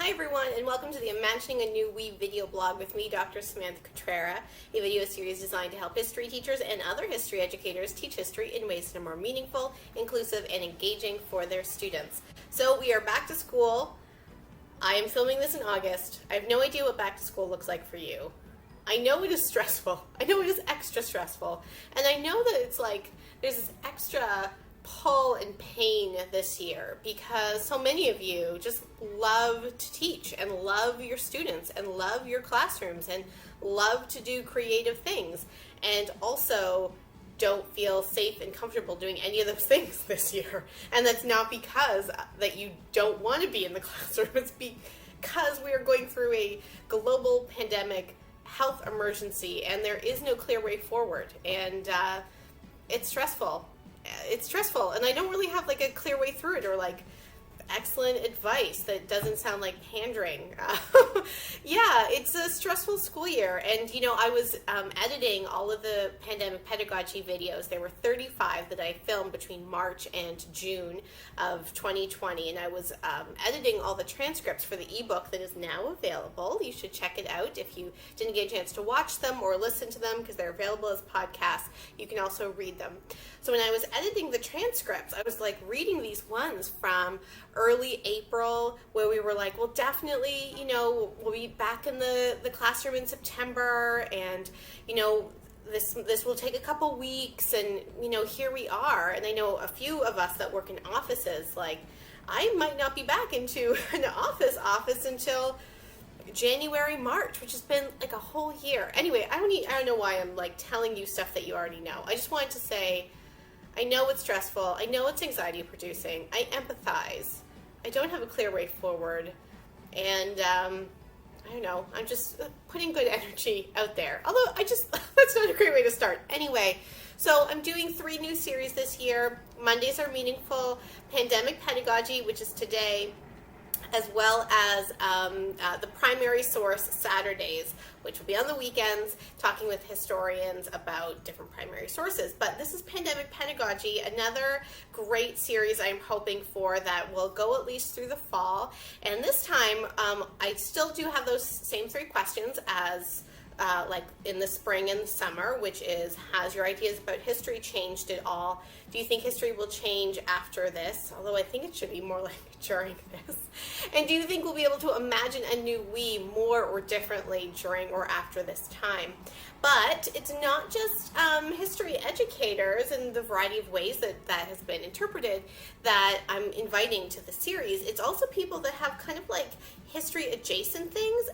Hi everyone, and welcome to the Imagining a New We video blog with me, Dr. Samantha Cotrera, a video series designed to help history teachers and other history educators teach history in ways that are more meaningful, inclusive, and engaging for their students. So we are back to school. I am filming this in August. I have no idea what back to school looks like for you. I know it is stressful. I know it is extra stressful. And I know that it's like there's this extra pull and pain this year because so many of you just love to teach and love your students and love your classrooms and love to do creative things and also don't feel safe and comfortable doing any of those things this year. And that's not because that you don't want to be in the classroom. It's because we are going through a global pandemic health emergency and there is no clear way forward. And it's stressful. It's stressful, and I don't really have like a clear way through it or like excellent advice that doesn't sound like pandering. Yeah, it's a stressful school year, and you know, I was editing all of the pandemic pedagogy videos. There were 35 that I filmed between March and June of 2020, and I was editing all the transcripts for the ebook that is now available. You should check it out if you didn't get a chance to watch them or listen to them because they're available as podcasts. You can also read them. So when I was editing the transcripts, I was like reading these ones from early April where we were like, well, definitely, you know, we'll be back in the classroom in September, and, you know, this will take a couple weeks, and, you know, here we are. And I know a few of us that work in offices, like, I might not be back into an office until January, March, which has been like a whole year. Anyway, I don't know why I'm like telling you stuff that you already know. I just wanted to say, I know it's stressful. I know it's anxiety producing. I empathize. I don't have a clear way forward. And, I don't know, I'm just putting good energy out there. Although that's not a great way to start. Anyway, so I'm doing 3 new series this year. Mondays are Meaningful Pandemic Pedagogy, which is today, as well as the Primary Source Saturdays, which will be on the weekends, talking with historians about different primary sources. But this is Pandemic Pedagogy, another great series I'm hoping for that will go at least through the fall. And this time, I still do have those same 3 questions as like in the spring and the summer, which is, has your ideas about history changed at all? Do you think history will change after this? Although I think it should be more like during this. And do you think we'll be able to imagine a new we more or differently during or after this time? But it's not just history educators and the variety of ways that has been interpreted that I'm inviting to the series. It's also people that have kind of like history adjacent things.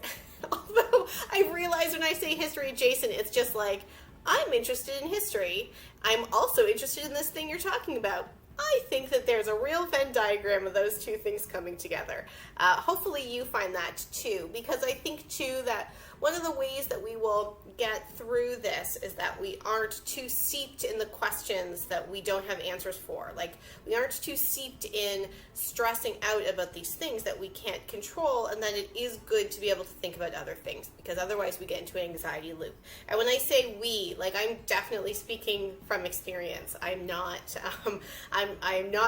Although I realize when I say history adjacent, it's just like, I'm interested in history. I'm also interested in this thing you're talking about. I think that there's a real Venn diagram of those 2 things coming together. Hopefully you find that too, because I think too that one of the ways that we will get through this is that we aren't too seeped in the questions that we don't have answers for. Like, we aren't too seeped in stressing out about these things that we can't control, and then it is good to be able to think about other things, because otherwise we get into an anxiety loop. And when I say we, like, I'm definitely speaking from experience. I'm not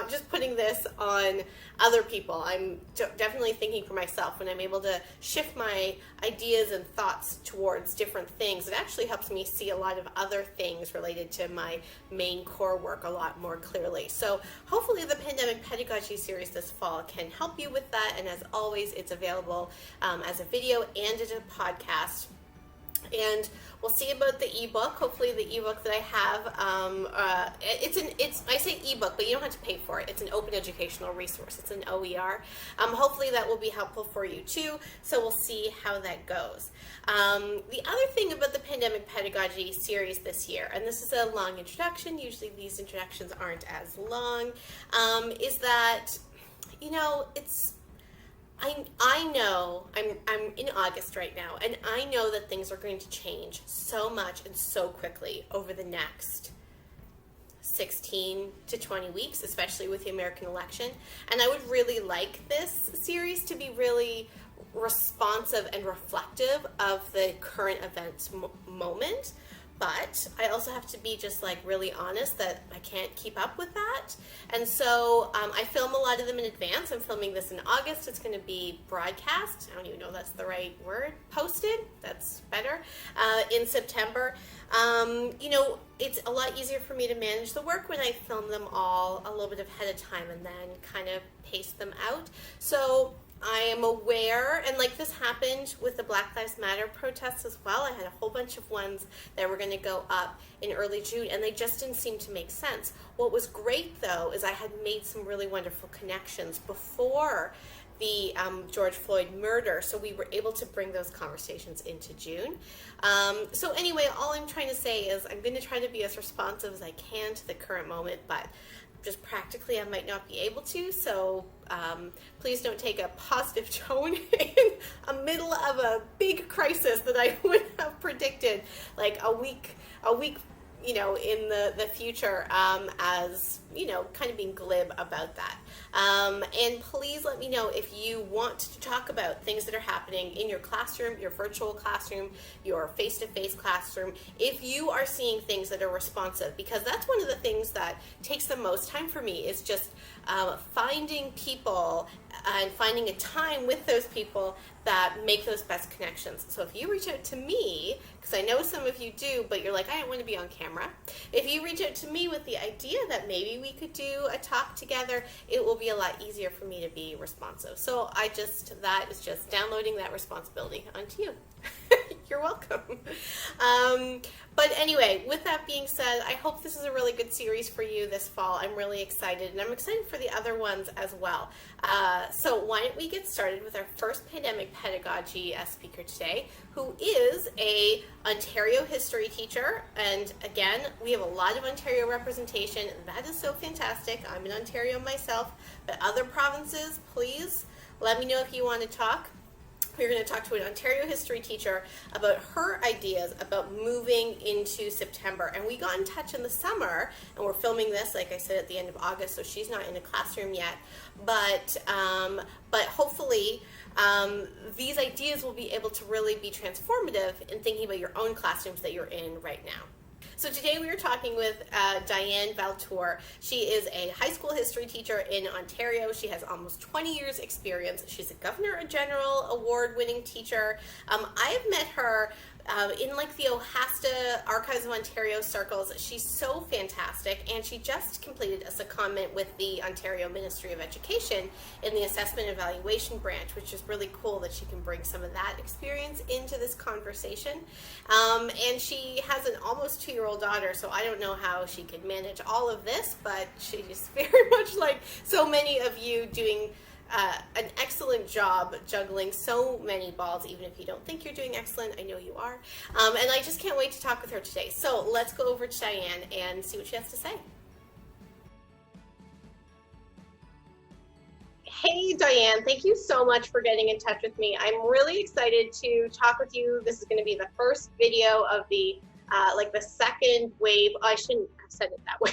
just putting this on other people. I'm definitely thinking for myself. When I'm able to shift my ideas and thoughts towards different things, it actually helps me see a lot of other things related to my main core work a lot more clearly. So hopefully the Pandemic Pedagogy series this fall can help you with that. And as always, it's available as a video and as a podcast. And we'll see about the ebook. Hopefully the ebook that I have, I say ebook, but you don't have to pay for it. It's an open educational resource. It's an OER. Hopefully that will be helpful for you too. So we'll see how that goes. The other thing about the Pandemic Pedagogy series this year, and this is a long introduction, usually these introductions aren't as long, is that, you know, I know I'm in August right now, and I know that things are going to change so much and so quickly over the next 16 to 20 weeks, especially with the American election. And I would really like this series to be really responsive and reflective of the current events moment. But I also have to be just like really honest that I can't keep up with that. And so I film a lot of them in advance. I'm filming this in August. It's going to be broadcast. I don't even know if that's the right word. Posted. That's better. In September. You know, it's a lot easier for me to manage the work when I film them all a little bit ahead of time and then kind of pace them out. So I am aware, and like this happened with the Black Lives Matter protests as well. I had a whole bunch of ones that were going to go up in early June, and they just didn't seem to make sense. What was great, though, is I had made some really wonderful connections before the George Floyd murder, so we were able to bring those conversations into June. So anyway, all I'm trying to say is I'm going to try to be as responsive as I can to the current moment, but just practically I might not be able to, so please don't take a positive tone in the middle of a big crisis that I would have predicted like a week, you know, in the future, as, you know, kind of being glib about that. And please let me know if you want to talk about things that are happening in your classroom, your virtual classroom, your face-to-face classroom, if you are seeing things that are responsive, because that's one of the things that takes the most time for me, is just finding people and finding a time with those people that make those best connections. So if you reach out to me, because I know some of you do, but you're like, I don't want to be on camera. If you reach out to me with the idea that maybe we could do a talk together, it will be a lot easier for me to be responsive. So that is just downloading that responsibility onto you. You're welcome. But anyway, with that being said, I hope this is a really good series for you this fall. I'm really excited, and I'm excited for the other ones as well. So why don't we get started with our first pandemic pedagogy speaker today, who is a Ontario history teacher. And again, we have a lot of Ontario representation. That is so fantastic. I'm in Ontario myself, but other provinces, please let me know if you want to talk. We're going to talk to an Ontario history teacher about her ideas about moving into September. And we got in touch in the summer, and we're filming this, like I said, at the end of August, so she's not in a classroom yet. But hopefully these ideas will be able to really be transformative in thinking about your own classrooms that you're in right now. So today we are talking with Diane Vautour. She is a high school history teacher in Ontario. She has almost 20 years experience. She's a Governor General award-winning teacher. I have met her in like the OHASTA Archives of Ontario circles. She's so fantastic, and she just completed a secondment with the Ontario Ministry of Education in the Assessment and Evaluation branch, which is really cool that she can bring some of that experience into this conversation. And she has an almost 2-year-old daughter, so I don't know how she could manage all of this, but she's very much like so many of you doing an excellent job juggling so many balls, even if you don't think you're doing excellent. I know you are. And I just can't wait to talk with her today. So let's go over to Diane and see what she has to say. Hey, Diane, thank you so much for getting in touch with me. I'm really excited to talk with you. This is going to be the first video of the the second wave. I shouldn't have said it that way.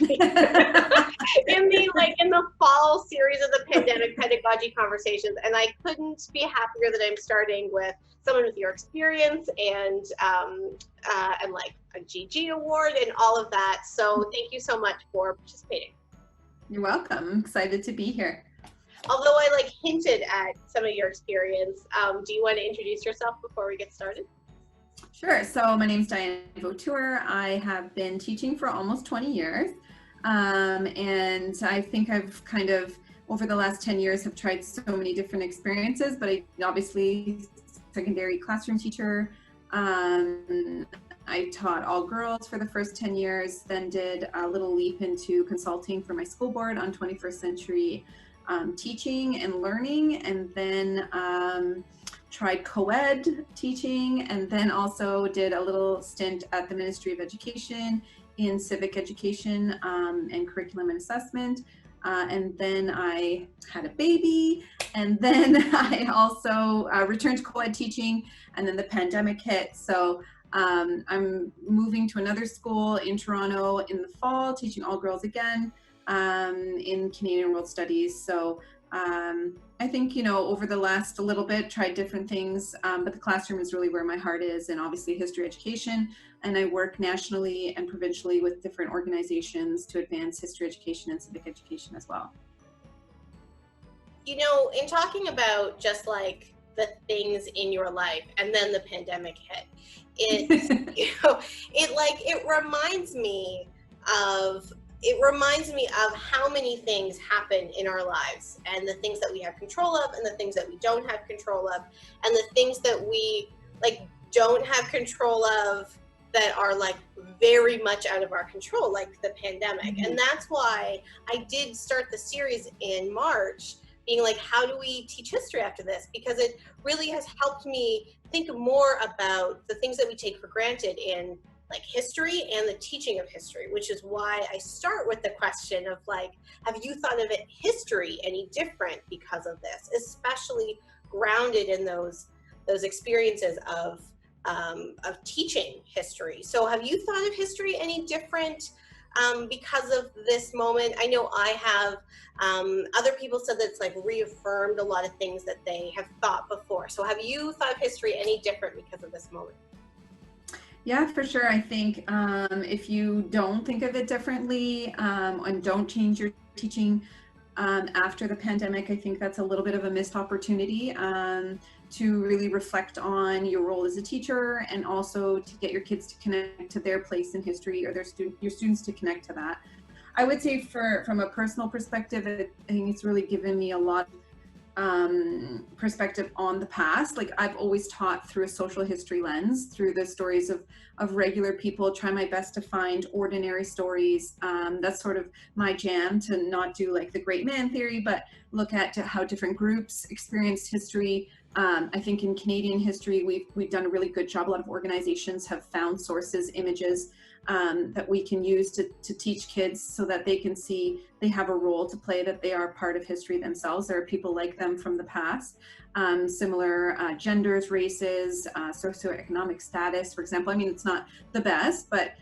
in the fall series of the pandemic pedagogy conversations, and I couldn't be happier that I'm starting with someone with your experience and like a GG award and all of that. So thank you so much for participating. You're welcome. I'm excited to be here. Although I hinted at some of your experience, do you want to introduce yourself before we get started? Sure. So my name is Diane Vautour. I have been teaching for almost 20 years. And I think I've kind of, over the last 10 years, have tried so many different experiences, but I obviously secondary classroom teacher. I taught all girls for the first 10 years, then did a little leap into consulting for my school board on 21st century teaching and learning, and then tried co-ed teaching, and then also did a little stint at the Ministry of Education in civic education and curriculum and assessment. And then I had a baby, and then I also returned to co-ed teaching, and then the pandemic hit. So I'm moving to another school in Toronto in the fall, teaching all girls again in Canadian World Studies. So I think, over the last little bit, tried different things, but the classroom is really where my heart is, and obviously history education. And I work nationally and provincially with different organizations to advance history education and civic education as well. In talking about just like the things in your life, and then the pandemic hit, it reminds me of how many things happen in our lives, and the things that we have control of and the things that we don't have control of, and the things that we don't have control of that are very much out of our control, like the pandemic. And that's why I did start the series in March, being like, how do we teach history after this? Because it really has helped me think more about the things that we take for granted in history and the teaching of history, which is why I start with the question of have you thought of history any different because of this, especially grounded in those experiences of teaching history. So have you thought of history any different because of this moment? I know I have. Other people said that it's reaffirmed a lot of things that they have thought before. So have you thought of history any different because of this moment? Yeah, for sure. I think if you don't think of it differently and don't change your teaching after the pandemic, I think that's a little bit of a missed opportunity to really reflect on your role as a teacher, and also to get your kids to connect to their place in history, or your students to connect to that. I would say from a personal perspective, I think it's really given me a lot perspective on the past. I've always taught through a social history lens, through the stories of regular people, try my best to find ordinary stories. That's sort of my jam, to not do the great man theory, but look at how different groups experienced history. I think in Canadian history, we've done a really good job. A lot of organizations have found sources, images that we can use to teach kids, so that they can see they have a role to play, that they are part of history themselves. There are people like them from the past, similar genders, races, socioeconomic status, for example. I mean, it's not the best, but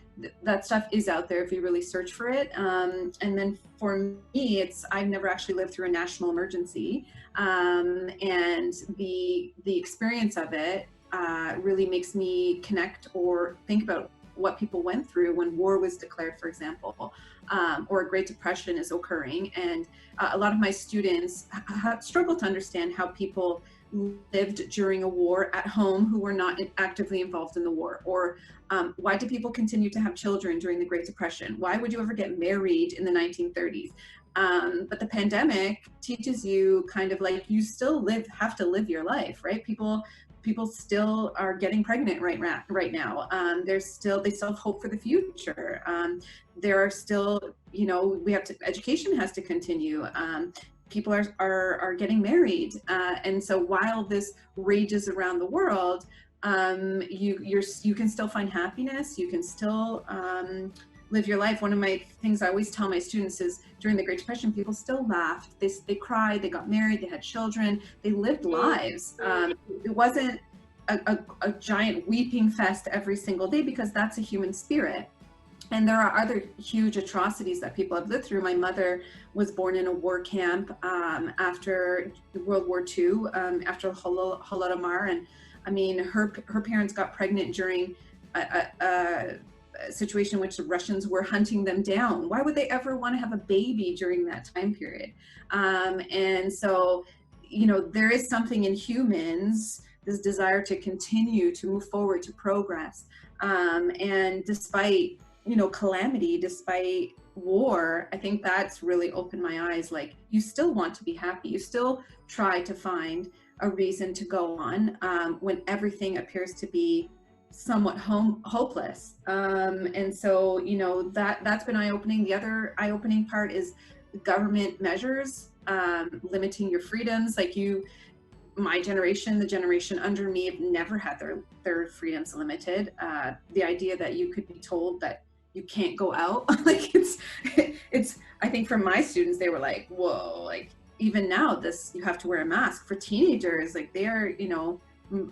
that stuff is out there if you really search for it. And then for me, I've never actually lived through a national emergency, and the experience of it really makes me connect or think about what people went through when war was declared, for example, or a Great Depression is occurring. And a lot of my students have struggled to understand how people lived during a war at home who were not actively involved in the war, or why do people continue to have children during the Great Depression? Why would you ever get married in the 1930s? But the pandemic teaches you kind of you still have to live your life, right? People still are getting pregnant right now. They still have hope for the future. There are still, education has to continue. People are getting married. And so while this rages around the world, you can still find happiness. You can still live your life. One of my things I always tell my students is, during the Great Depression, people still laughed, they cried, they got married, they had children, they lived lives. It wasn't a giant weeping fest every single day, because that's a human spirit. And there are other huge atrocities that people have lived through. My mother was born in a war camp after World War II, after Holodomor. And I mean, her parents got pregnant during a situation in which the Russians were hunting them down. Why would they ever want to have a baby during that time period? And so, there is something in humans, this desire to continue to move forward, to progress. And despite, calamity, despite war, I think that's really opened my eyes. You still want to be happy. You still try to find a reason to go on when everything appears to be somewhat hopeless. And so, that's been eye-opening. The other eye-opening part is government measures limiting your freedoms. My generation, the generation under me, have never had their freedoms limited. The idea that you could be told that you can't go out, it's I think for my students, they were like, whoa, even now you have to wear a mask. For teenagers, they are,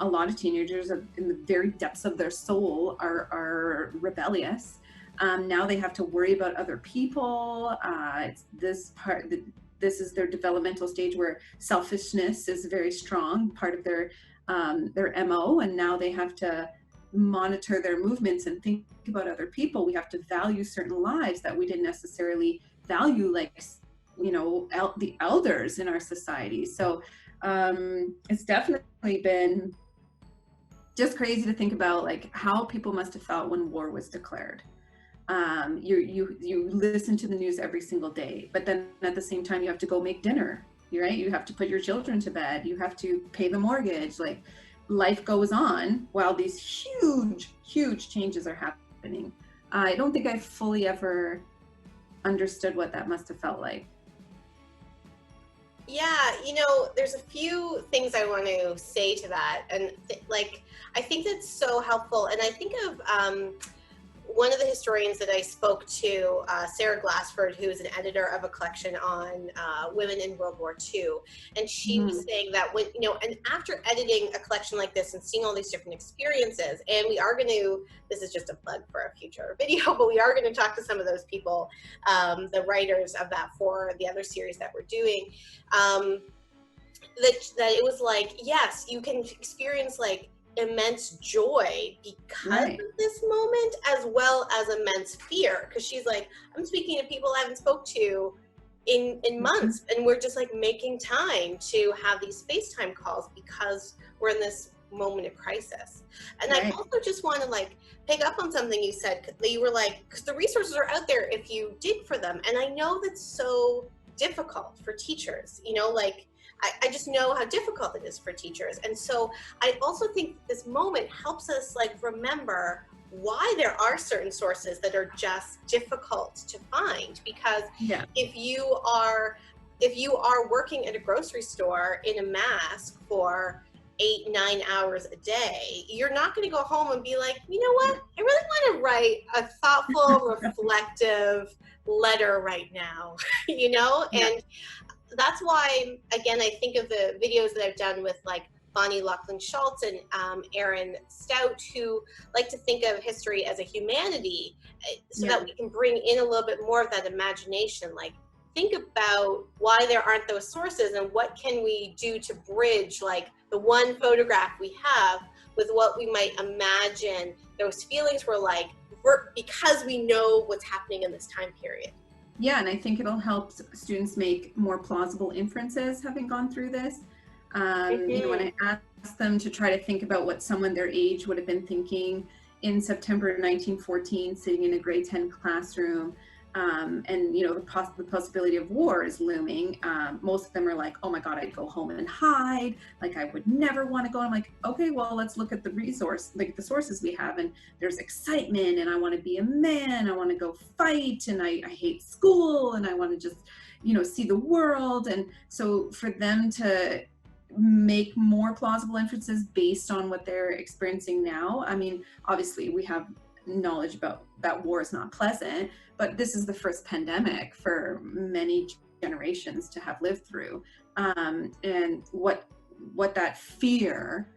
a lot of teenagers in the very depths of their soul are rebellious. Now they have to worry about other people. It's this part, this is their developmental stage where selfishness is very strong, part of their MO, and now they have to monitor their movements and think about other people. We have to value certain lives that we didn't necessarily value, like, you know, the elders in our society. So it's definitely been just crazy to think about, like, how people must have felt when war was declared. You listen to the news every single day, but then at the same time you have to go make dinner, right? You have to put your children to bed, you have to pay the mortgage, like, life goes on while these huge changes are happening. I don't think I fully ever understood what that must have felt like. Yeah, you know, there's a few things I want to say to that. And like, I think that's so helpful. And I think of one of the historians that I spoke to, Sarah Glassford, who is an editor of a collection on women in World War II. And she was saying that when, you know, and after editing a collection like this and seeing all these different experiences, and we are going to, this is just a plug for a future video, but we are going to talk to some of those people, the writers of that for the other series that we're doing, that it was like, yes, you can experience like immense joy because of this moment, as well as immense fear, because she's like, I'm speaking to people I haven't spoke to in months, and we're just like making time to have these FaceTime calls because we're in this moment of crisis. And I also just want to like pick up on something you said, that you were like, because the resources are out there if you dig for them. And I know that's so difficult for teachers, you know, like I just know how difficult it is for teachers. And so I also think this moment helps us like remember why there are certain sources that are just difficult to find. Because if you are working at a grocery store in a mask for 8-9 hours a day, you're not going to go home and be like, you know what, I really want to write a thoughtful, reflective letter right now, you know? And that's why, again, I think of the videos that I've done with like Bonnie Loughlin-Schultz and Aaron Stout, who like to think of history as a humanity, so that we can bring in a little bit more of that imagination. Like, think about why there aren't those sources and what can we do to bridge like the one photograph we have with what we might imagine those feelings were like, because we know what's happening in this time period. Yeah, and I think it'll help students make more plausible inferences having gone through this. You know, when I asked them to try to think about what someone their age would have been thinking in September 1914, sitting in a grade 10 classroom, and you know, the possibility of war is looming, most of them are like, oh my God, I'd go home and hide, like I would never want to go. I'm like, okay, well, let's look at the sources we have, and there's excitement, and I want to be a man, I want to go fight, and I hate school, and I want to just, you know, see the world. And so for them to make more plausible inferences based on what they're experiencing now, I mean, obviously we have knowledge about that war is not pleasant, but this is the first pandemic for many generations to have lived through, and what that fear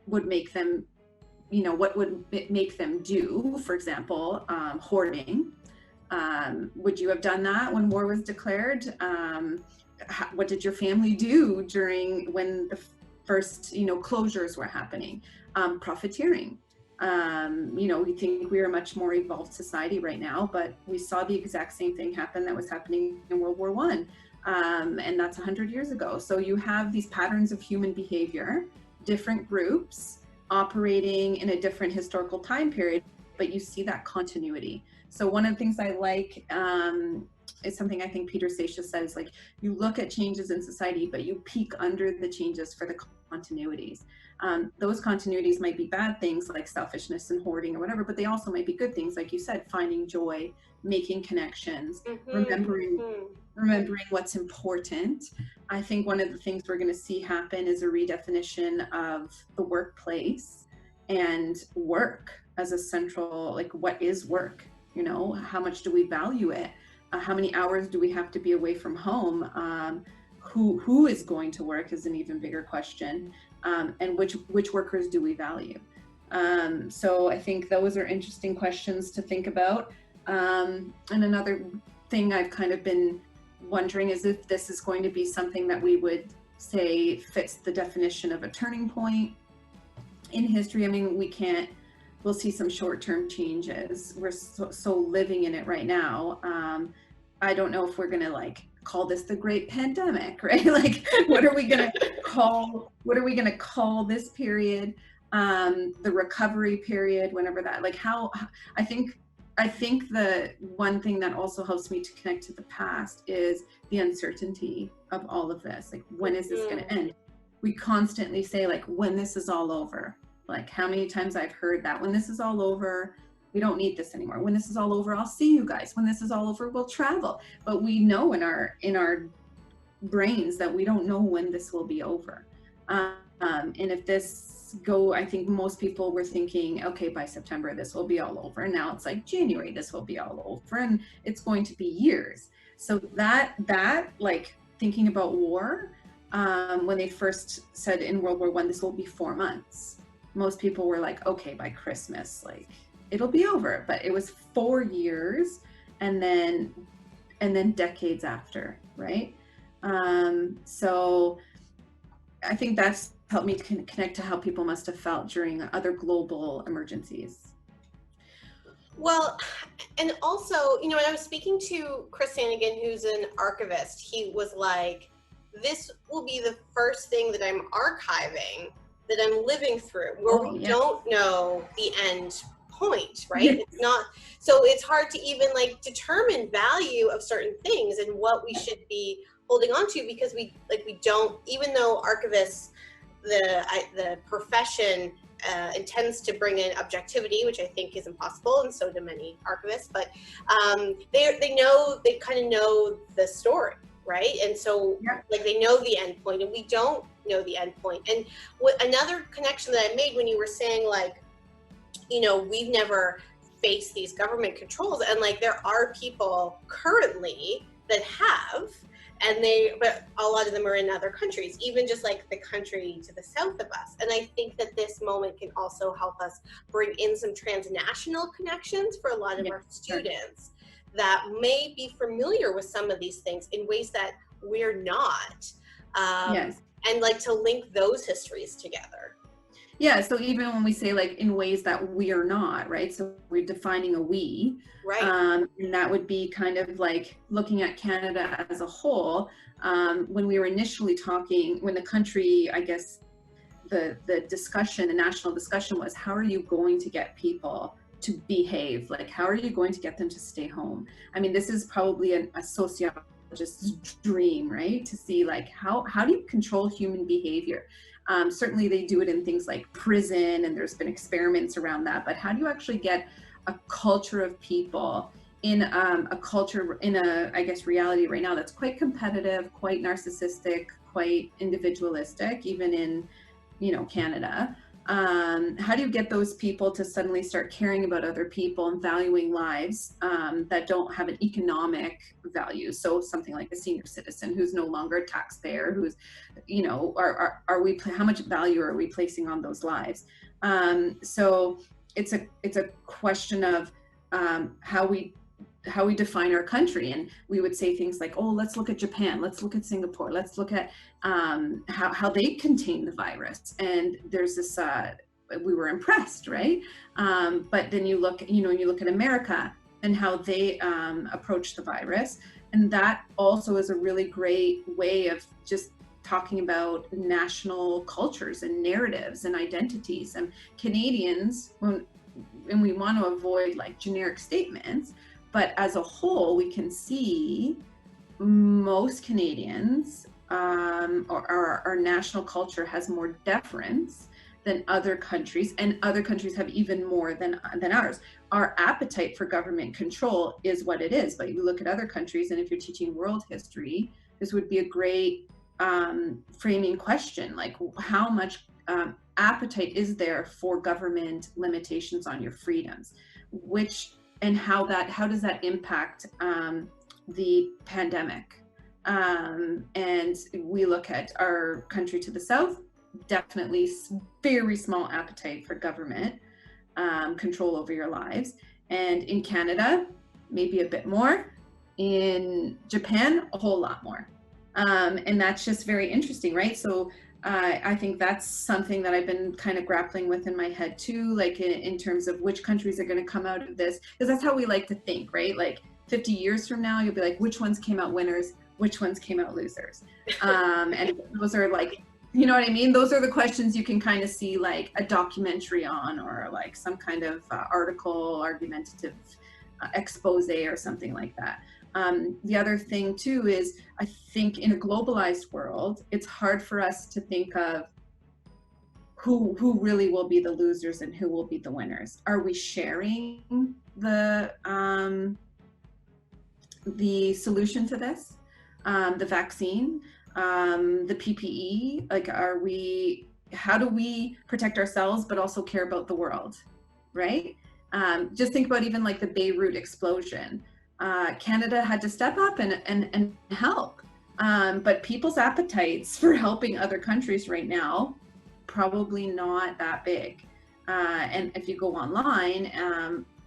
would make them, you know, what would make them do, for example, hoarding. Would you have done that when war was declared? What did your family do when the first, you know, closures were happening? Profiteering. You know, we think we're a much more evolved society right now, but we saw the exact same thing happen that was happening in World War I, and that's 100 years ago. So you have these patterns of human behavior, different groups operating in a different historical time period, but you see that continuity. So one of the things I like is something I think Peter Seixas says, like, you look at changes in society, but you peek under the changes for the continuities. Those continuities might be bad things like selfishness and hoarding or whatever, but they also might be good things, like you said, finding joy, making connections, remembering what's important. I think one of the things we're going to see happen is a redefinition of the workplace and work as a central, like, what is work? You know, how much do we value it? How many hours do we have to be away from home? Who is going to work is an even bigger question. And which workers do we value? So I think those are interesting questions to think about. And another thing I've kind of been wondering is if this is going to be something that we would say fits the definition of a turning point in history. I mean, we'll see some short-term changes. We're so living in it right now. I don't know if we're gonna like call this the Great Pandemic, right? Like, what are we gonna call this period? The recovery period, whenever that, like how, I think the one thing that also helps me to connect to the past is the uncertainty of all of this. Like, when is this going to end? We constantly say, like, when this is all over. Like, how many times I've heard that, when this is all over, we don't need this anymore. When this is all over, I'll see you guys. When this is all over, we'll travel. But we know in our brains that we don't know when this will be over. And if this I think most people were thinking, okay, by September, this will be all over. And now it's like January, this will be all over, and it's going to be years. So that like thinking about war, when they first said in World War I, this will be 4 months. Most people were like, okay, by Christmas, like it'll be over. But it was 4 years, and then decades after, right? So I think that's helped me to connect to how people must have felt during other global emergencies. Well, and also, you know, when I was speaking to Chris Hannigan, who's an archivist, he was like, this will be the first thing that I'm archiving, that I'm living through, where we don't know the end point, right? Yes. It's not, so it's hard to even like determine value of certain things and what we should be holding on to, because we don't, even though archivists, the profession intends to bring in objectivity, which I think is impossible, and so do many archivists, but they kind of know the story, right? And so like they know the end point, and we don't know the end point. And another connection that I made when you were saying, like, you know, we've never faced these government controls, and like there are people currently that have, but a lot of them are in other countries, even just like the country to the south of us. And I think that this moment can also help us bring in some transnational connections for a lot of our students that may be familiar with some of these things in ways that we're not. And like to link those histories together. Yeah, so even when we say like in ways that we are not, right? So we're defining a we, right? And that would be kind of like looking at Canada as a whole. When we were initially talking, when the country, I guess, the national discussion was, how are you going to get people to behave? Like, how are you going to get them to stay home? I mean, this is probably a sociologist's dream, right? To see like, how do you control human behavior? Certainly they do it in things like prison, and there's been experiments around that, but how do you actually get a culture of people in I guess, reality right now that's quite competitive, quite narcissistic, quite individualistic, even in, you know, Canada? How do you get those people to suddenly start caring about other people and valuing lives that don't have an economic value? So something like a senior citizen who's no longer a taxpayer, who's, you know, how much value are we placing on those lives? So it's a question of how we define our country. And we would say things like, oh, let's look at Japan, let's look at Singapore, let's look at how they contain the virus. And there's this, we were impressed, right? But then you look at America and how they approach the virus. And that also is a really great way of just talking about national cultures and narratives and identities. And Canadians, and we want to avoid like generic statements, but as a whole, we can see most Canadians, our national culture has more deference than other countries, and other countries have even more than ours. Our appetite for government control is what it is, but you look at other countries, and if you're teaching world history, this would be a great framing question, like how much appetite is there for government limitations on your freedoms, and how does that impact the pandemic? And we look at our country to the south, definitely very small appetite for government control over your lives. And in Canada, maybe a bit more. In Japan, a whole lot more. And that's just very interesting, right? So I think that's something that I've been kind of grappling with in my head too, like in terms of which countries are going to come out of this, because that's how we like to think, right? Like 50 years from now, you'll be like, which ones came out winners, which ones came out losers? And those are like, you know what I mean? Those are the questions you can kind of see like a documentary on, or like some kind of article, argumentative expose or something like that. The other thing too is, I think in a globalized world, it's hard for us to think of who really will be the losers and who will be the winners. Are we sharing the solution to this, the vaccine, the PPE? Like, how do we protect ourselves but also care about the world, right? Just think about even like the Beirut explosion. Canada had to step up and help. But people's appetites for helping other countries right now, probably not that big. And if you go online,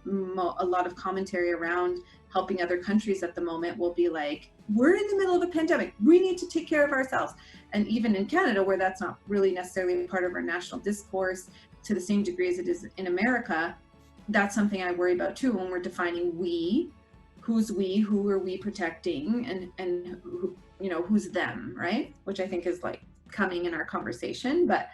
a lot of commentary around helping other countries at the moment will be like, we're in the middle of a pandemic, we need to take care of ourselves. And even in Canada, where that's not really necessarily part of our national discourse to the same degree as it is in America, that's something I worry about too when we're defining we. Who's we, who are we protecting, and who, you know, who's them, right? Which I think is like coming in our conversation, but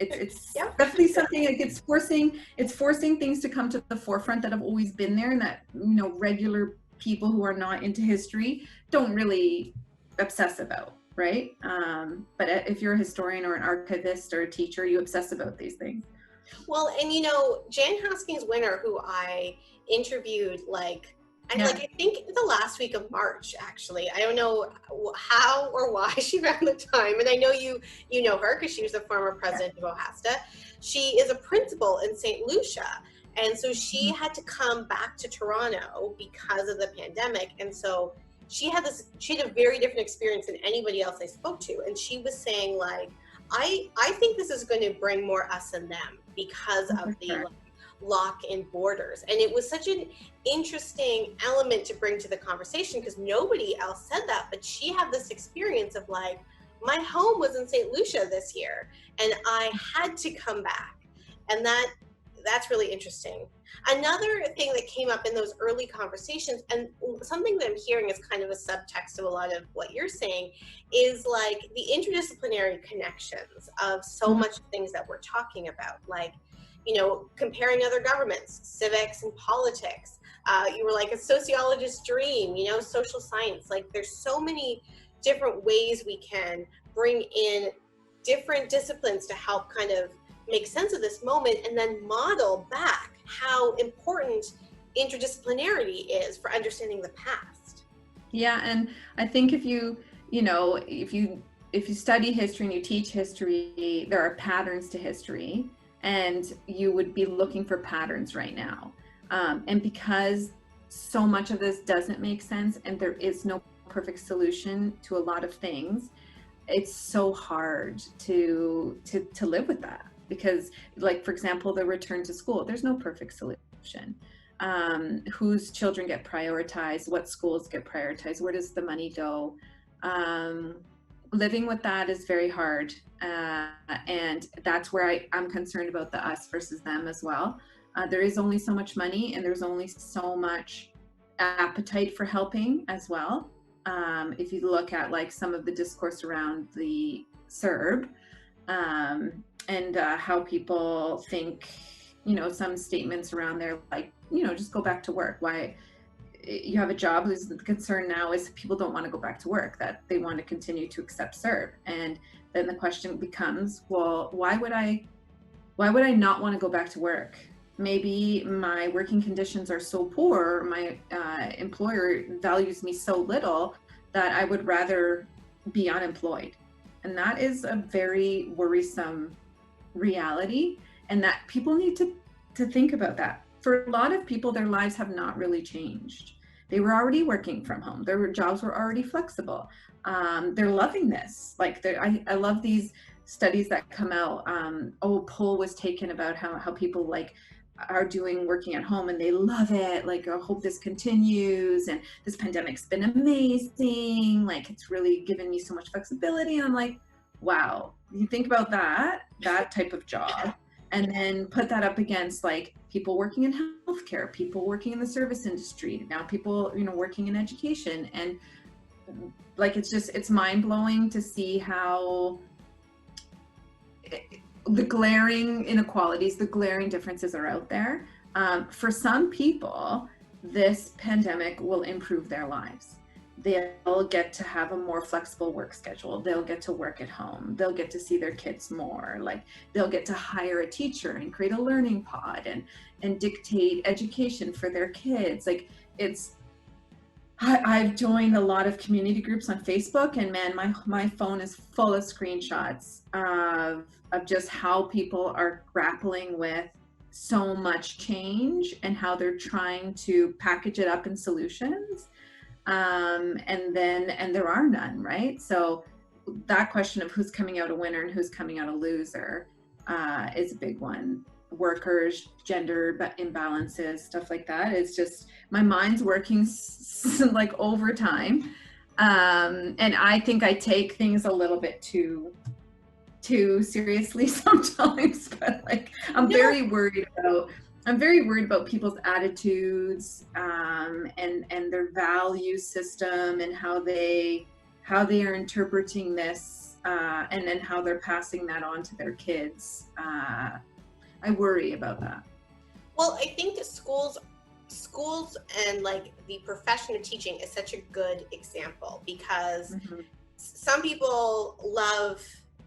it's definitely something like it's forcing things to come to the forefront that have always been there, and that, you know, regular people who are not into history don't really obsess about, right? But if you're a historian or an archivist or a teacher, you obsess about these things. Well, and you know, Jan Haskins Winter, who I interviewed I think the last week of March, actually. I don't know how or why she found the time, and I know you know her because she was the former president of OHASTA. She is a principal in St. Lucia, and so she had to come back to Toronto because of the pandemic, and so she had a very different experience than anybody else I spoke to, and she was saying like, I think this is going to bring more us and them because of the lock in borders. And it was such an interesting element to bring to the conversation because nobody else said that, but she had this experience of like, my home was in St. Lucia this year and I had to come back. And that's really interesting. Another thing that came up in those early conversations, and something that I'm hearing is kind of a subtext of a lot of what you're saying, is like the interdisciplinary connections of so much things that we're talking about, like, you know, comparing other governments, civics and politics. You were like a sociologist's dream, you know, social science. Like there's so many different ways we can bring in different disciplines to help kind of make sense of this moment and then model back how important interdisciplinarity is for understanding the past. Yeah, and I think if you study history and you teach history, there are patterns to history, and you would be looking for patterns right now. And because so much of this doesn't make sense and there is no perfect solution to a lot of things, it's so hard to live with that. Because, like, for example, the return to school, there's no perfect solution. Whose children get prioritized, what schools get prioritized, where does the money go? Living with that is very hard. And that's where I'm concerned about the us versus them as well. There is only so much money and there's only so much appetite for helping as well. If you look at like some of the discourse around the CERB, and how people think, you know, some statements around there, like, you know, just go back to work. Why you have a job? The concern now is people don't want to go back to work, that they want to continue to accept CERB. And then the question becomes, well, why would I not want to go back to work? Maybe my working conditions are so poor, my employer values me so little that I would rather be unemployed. And that is a very worrisome reality, and that people need to think about that. For a lot of people, their lives have not really changed. They were already working from home. Their jobs were already flexible. They're loving this. Like, I love these studies that come out. A poll was taken about how people like are doing working at home and they love it. Like, I hope this continues. And this pandemic's been amazing. Like, it's really given me so much flexibility. And I'm like, wow, you think about that type of job, and then put that up against like people working in healthcare, people working in the service industry, now people, working in education. And like, it's mind blowing to see how the glaring inequalities, the glaring differences are out there. For some people, this pandemic will improve their lives. They'll get to have a more flexible work schedule. They'll get to work at home. They'll get to see their kids more. Like, they'll get to hire a teacher and create a learning pod and dictate education for their kids. Like, I've joined a lot of community groups on Facebook, and man, my phone is full of screenshots of just how people are grappling with so much change and how they're trying to package it up in solutions. And there are none, right? So that question of who's coming out a winner and who's coming out a loser is a big one. Workers, gender imbalances, stuff like that. It's just, my mind's working like overtime. And I think I take things a little bit too seriously sometimes, but like, I'm very worried about people's attitudes, and their value system, and how they are interpreting this, and then how they're passing that on to their kids. I worry about that. Well, I think that schools and like the profession of teaching is such a good example, because some people love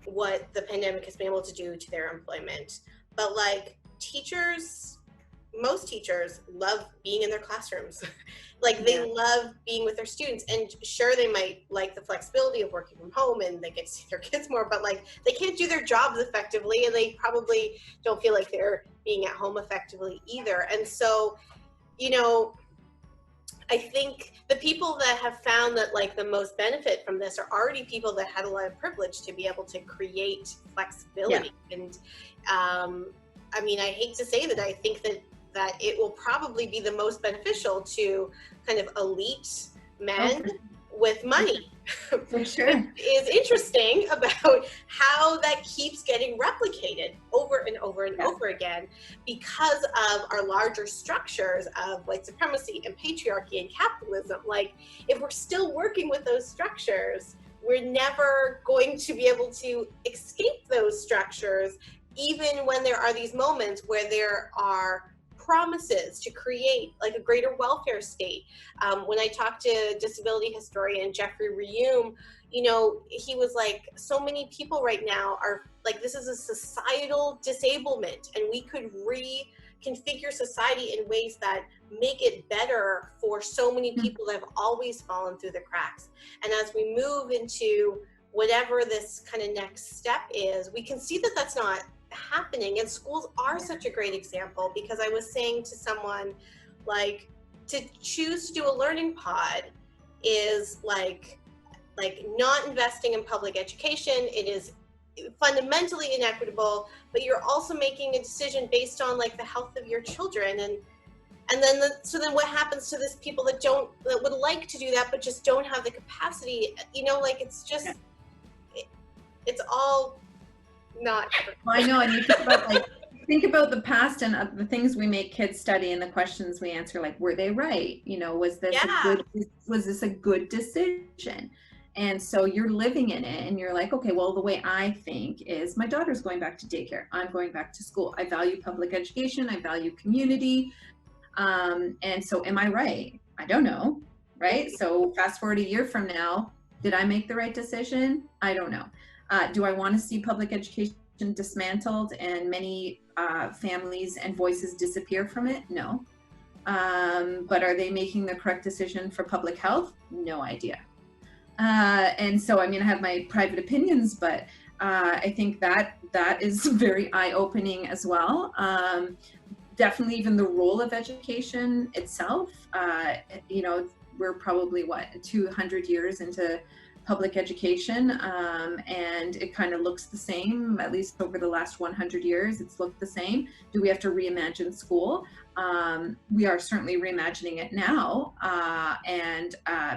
what the pandemic has been able to do to their employment, but like most teachers love being in their classrooms. Like, they love being with their students, and sure, they might like the flexibility of working from home and they get to see their kids more, but like, they can't do their jobs effectively, and they probably don't feel like they're being at home effectively either. And so, I think the people that have found that like the most benefit from this are already people that had a lot of privilege to be able to create flexibility. And I mean, I hate to say that I think that it will probably be the most beneficial to kind of elite men with money. For sure. Is interesting about how that keeps getting replicated over and over and over again, because of our larger structures of white supremacy and patriarchy and capitalism. Like, if we're still working with those structures, we're never going to be able to escape those structures, even when there are these moments where there are promises to create like a greater welfare state. When I talked to disability historian Jeffrey Reum, he was like, so many people right now are like, this is a societal disablement, and we could reconfigure society in ways that make it better for so many people that have always fallen through the cracks. And as we move into whatever this kind of next step is, we can see that that's not happening. And schools are such a great example, because I was saying to someone, like, to choose to do a learning pod is like not investing in public education. It is fundamentally inequitable, but you're also making a decision based on like the health of your children. And then so then what happens to these people that would like to do that but just don't have the capacity? Like, it's just it's all not. Well, I know, and you think about the past and the things we make kids study and the questions we answer, like, were they right? Was this a good decision? And so you're living in it, and you're like, okay, well, the way I think is, my daughter's going back to daycare, I'm going back to school, I value public education, I value community, and so am I right? I don't know, right? So fast forward a year from now, did I make the right decision? I don't know. Do I want to see public education dismantled and many families and voices disappear from it? No. But are they making the correct decision for public health? No idea. And so, I mean, I have my private opinions, but I think that is very eye-opening as well. Definitely even the role of education itself. We're probably 200 years into public education, and it kind of looks the same, at least over the last 100 years, it's looked the same. Do we have to reimagine school? We are certainly reimagining it now, and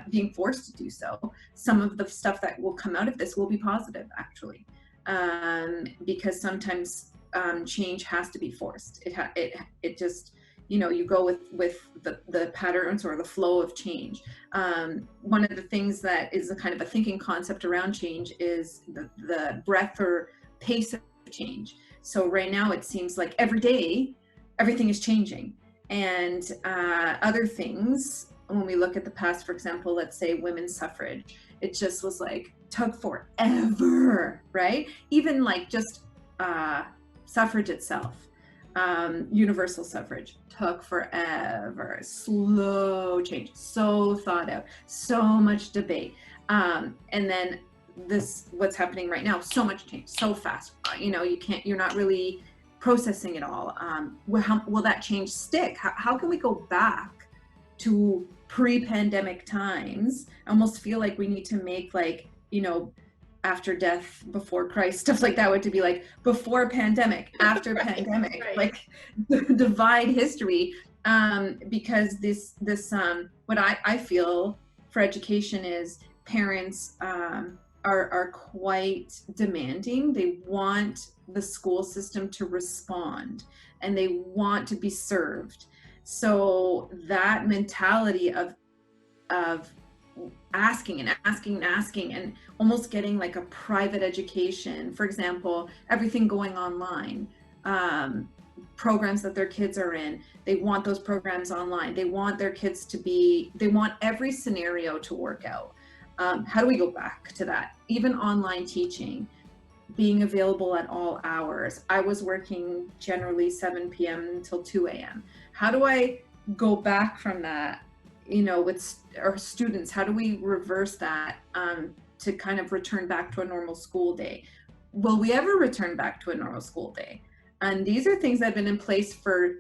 being forced to do so. Some of the stuff that will come out of this will be positive, actually, because sometimes change has to be forced. It just, you know, you go with the patterns or the flow of change. One of the things that is a kind of a thinking concept around change is the breadth or pace of change. So right now it seems like every day everything is changing, and other things, when we look at the past, for example, let's say women's suffrage, it just was like took forever, right? Even like just suffrage itself, universal suffrage took forever, slow change, so thought out, so much debate, and then this, what's happening right now, so much change, so fast, you know, you're not really processing it all. How will that change stick? How can we go back to pre-pandemic times? I almost feel like we need to make, like, you know, after death, before Christ, stuff like that, would to be like before pandemic, after right, pandemic, right. Like divide history, because this what I feel for education is parents are quite demanding. They want the school system to respond, and they want to be served. So that mentality of asking and asking and asking, and almost getting like a private education, for example, everything going online, programs that their kids are in, they want those programs online. They want their kids to be, they want every scenario to work out. How do we go back to that? Even online teaching, being available at all hours. I was working generally 7 p.m. until 2 a.m. How do I go back from that, you know, with our students? How do we reverse that to kind of return back to a normal school day? Will we ever return back to a normal school day? And these are things that have been in place for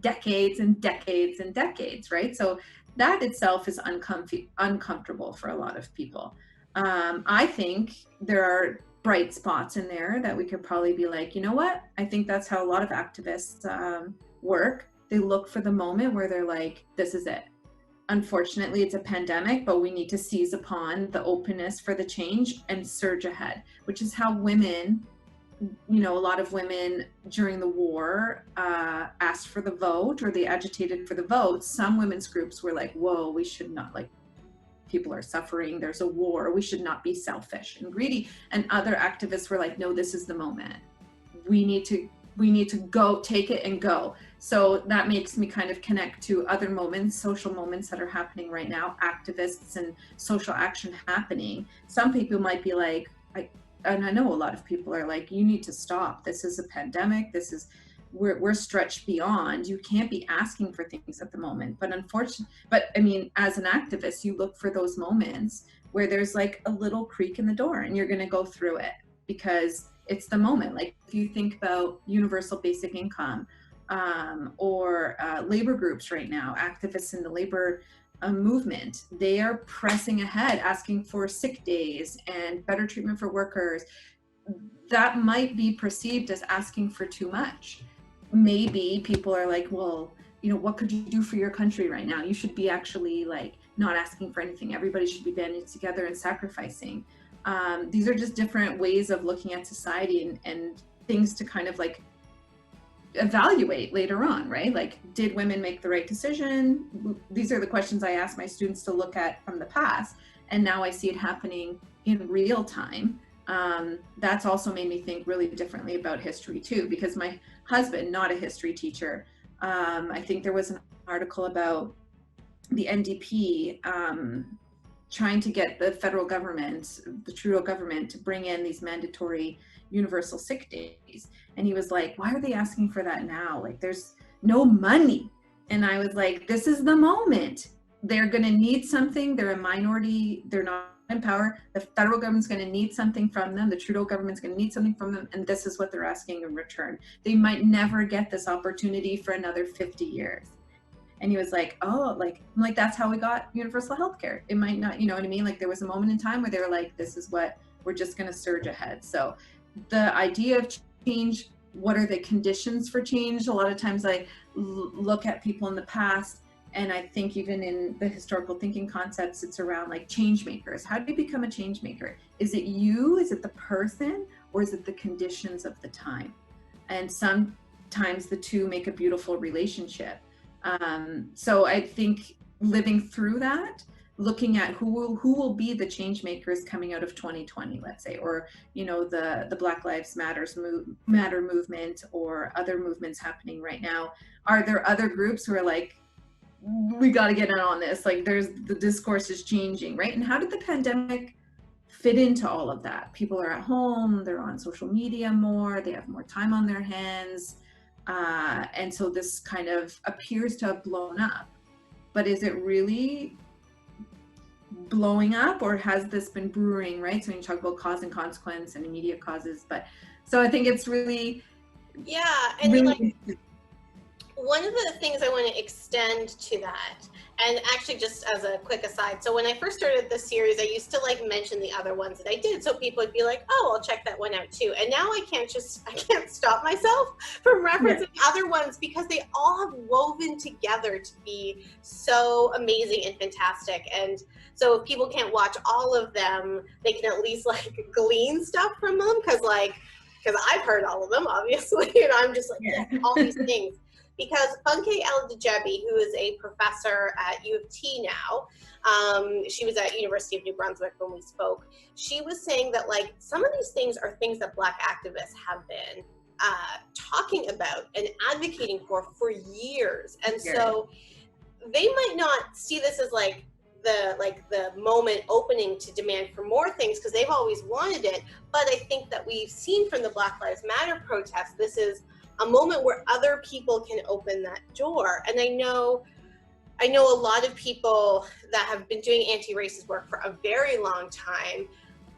decades and decades and decades, right? So that itself is uncomfortable for a lot of people. I think there are bright spots in there that we could probably be like, you know what? I think that's how a lot of activists work. They look for the moment where they're like, this is it. Unfortunately, it's a pandemic, but we need to seize upon the openness for the change and surge ahead, which is how women, you know, a lot of women during the war asked for the vote, or they agitated for the vote. Some women's groups were like, whoa, we should not, like, people are suffering, there's a war, we should not be selfish and greedy. And other activists were like, no, this is the moment. We need to go, take it and go. So that makes me kind of connect to other moments, social moments that are happening right now, activists and social action happening. Some people might be like, and I know a lot of people are like, you need to stop. This is a pandemic. This is, we're stretched beyond. You can't be asking for things at the moment. But I mean, as an activist, you look for those moments where there's like a little creak in the door, and you're going to go through it because it's the moment. Like if you think about universal basic income, or labor groups right now, activists in the labor movement, they are pressing ahead, asking for sick days and better treatment for workers. That might be perceived as asking for too much. Maybe people are like, well, you know, what could you do for your country right now? You should be actually like not asking for anything. Everybody should be banding together and sacrificing. These are just different ways of looking at society and things to kind of like evaluate later on, right? Like, did women make the right decision? These are the questions I ask my students to look at from the past, and now I see it happening in real time. That's also made me think really differently about history too, because my husband, not a history teacher, I think there was an article about the NDP trying to get the federal government, the Trudeau government, to bring in these mandatory universal sick days. And he was like, why are they asking for that now? Like, there's no money. And I was like, this is the moment. They're going to need something. They're a minority. They're not in power. The federal government's going to need something from them. The Trudeau government's going to need something from them. And this is what they're asking in return. They might never get this opportunity for another 50 years. And he was like, oh, like, I'm like, that's how we got universal health care. It might not, you know what I mean? Like there was a moment in time where they were like, this is what we're just going to surge ahead. So the idea of change, what are the conditions for change? A lot of times I look at people in the past, and I think even in the historical thinking concepts, it's around like change makers. How do you become a change maker? Is it you? Is it the person? Or is it the conditions of the time? And sometimes the two make a beautiful relationship. So I think living through that, looking at who will be the change makers coming out of 2020, let's say, or you know, the Black Lives Matter movement, or other movements happening right now. Are there other groups who are like, we got to get in on this? Like the discourse is changing, right? And how did the pandemic fit into all of that? People are at home, they're on social media more, they have more time on their hands, and so this kind of appears to have blown up. But is it really blowing up, or has this been brewing, right? So when you talk about cause and consequence and immediate causes, but so I think it's really, and really, like one of the things I want to extend to that, and actually just as a quick aside, so when I first started this series, I used to like mention the other ones that I did, so people would be like, oh, I'll check that one out too. And now I can't stop myself from referencing other ones, because they all have woven together to be so amazing and fantastic. And so if people can't watch all of them, they can at least like glean stuff from them, because I've heard all of them, obviously, and I'm just like, yeah, all these things. Because Funke El-Dejebi, who is a professor at U of T now, she was at University of New Brunswick when we spoke, she was saying that like some of these things are things that Black activists have been talking about and advocating for years. And so they might not see this as like the moment opening to demand for more things, because they've always wanted it. But I think that we've seen from the Black Lives Matter protests, this is a moment where other people can open that door. And I know a lot of people that have been doing anti-racist work for a very long time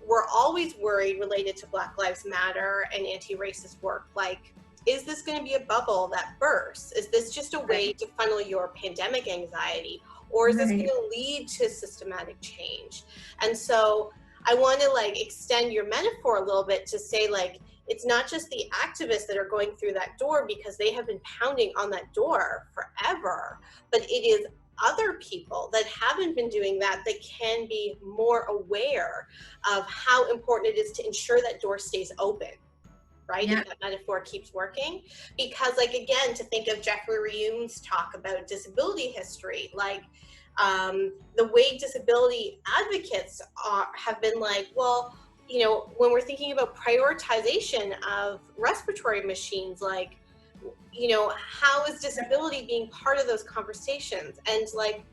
were always worried related to Black Lives Matter and anti-racist work, like, is this going to be a bubble that bursts? Is this just a way to funnel your pandemic anxiety? Or is this going to lead to systematic change? And so I want to like extend your metaphor a little bit to say like, it's not just the activists that are going through that door, because they have been pounding on that door forever, but it is other people that haven't been doing that can be more aware of how important it is to ensure that door stays open, right? If that metaphor keeps working. Because like, again, to think of Jeffrey Reung's talk about disability history, like the way disability advocates have been like, well, you know, when we're thinking about prioritization of respiratory machines, like, you know, how is disability being part of those conversations? And like,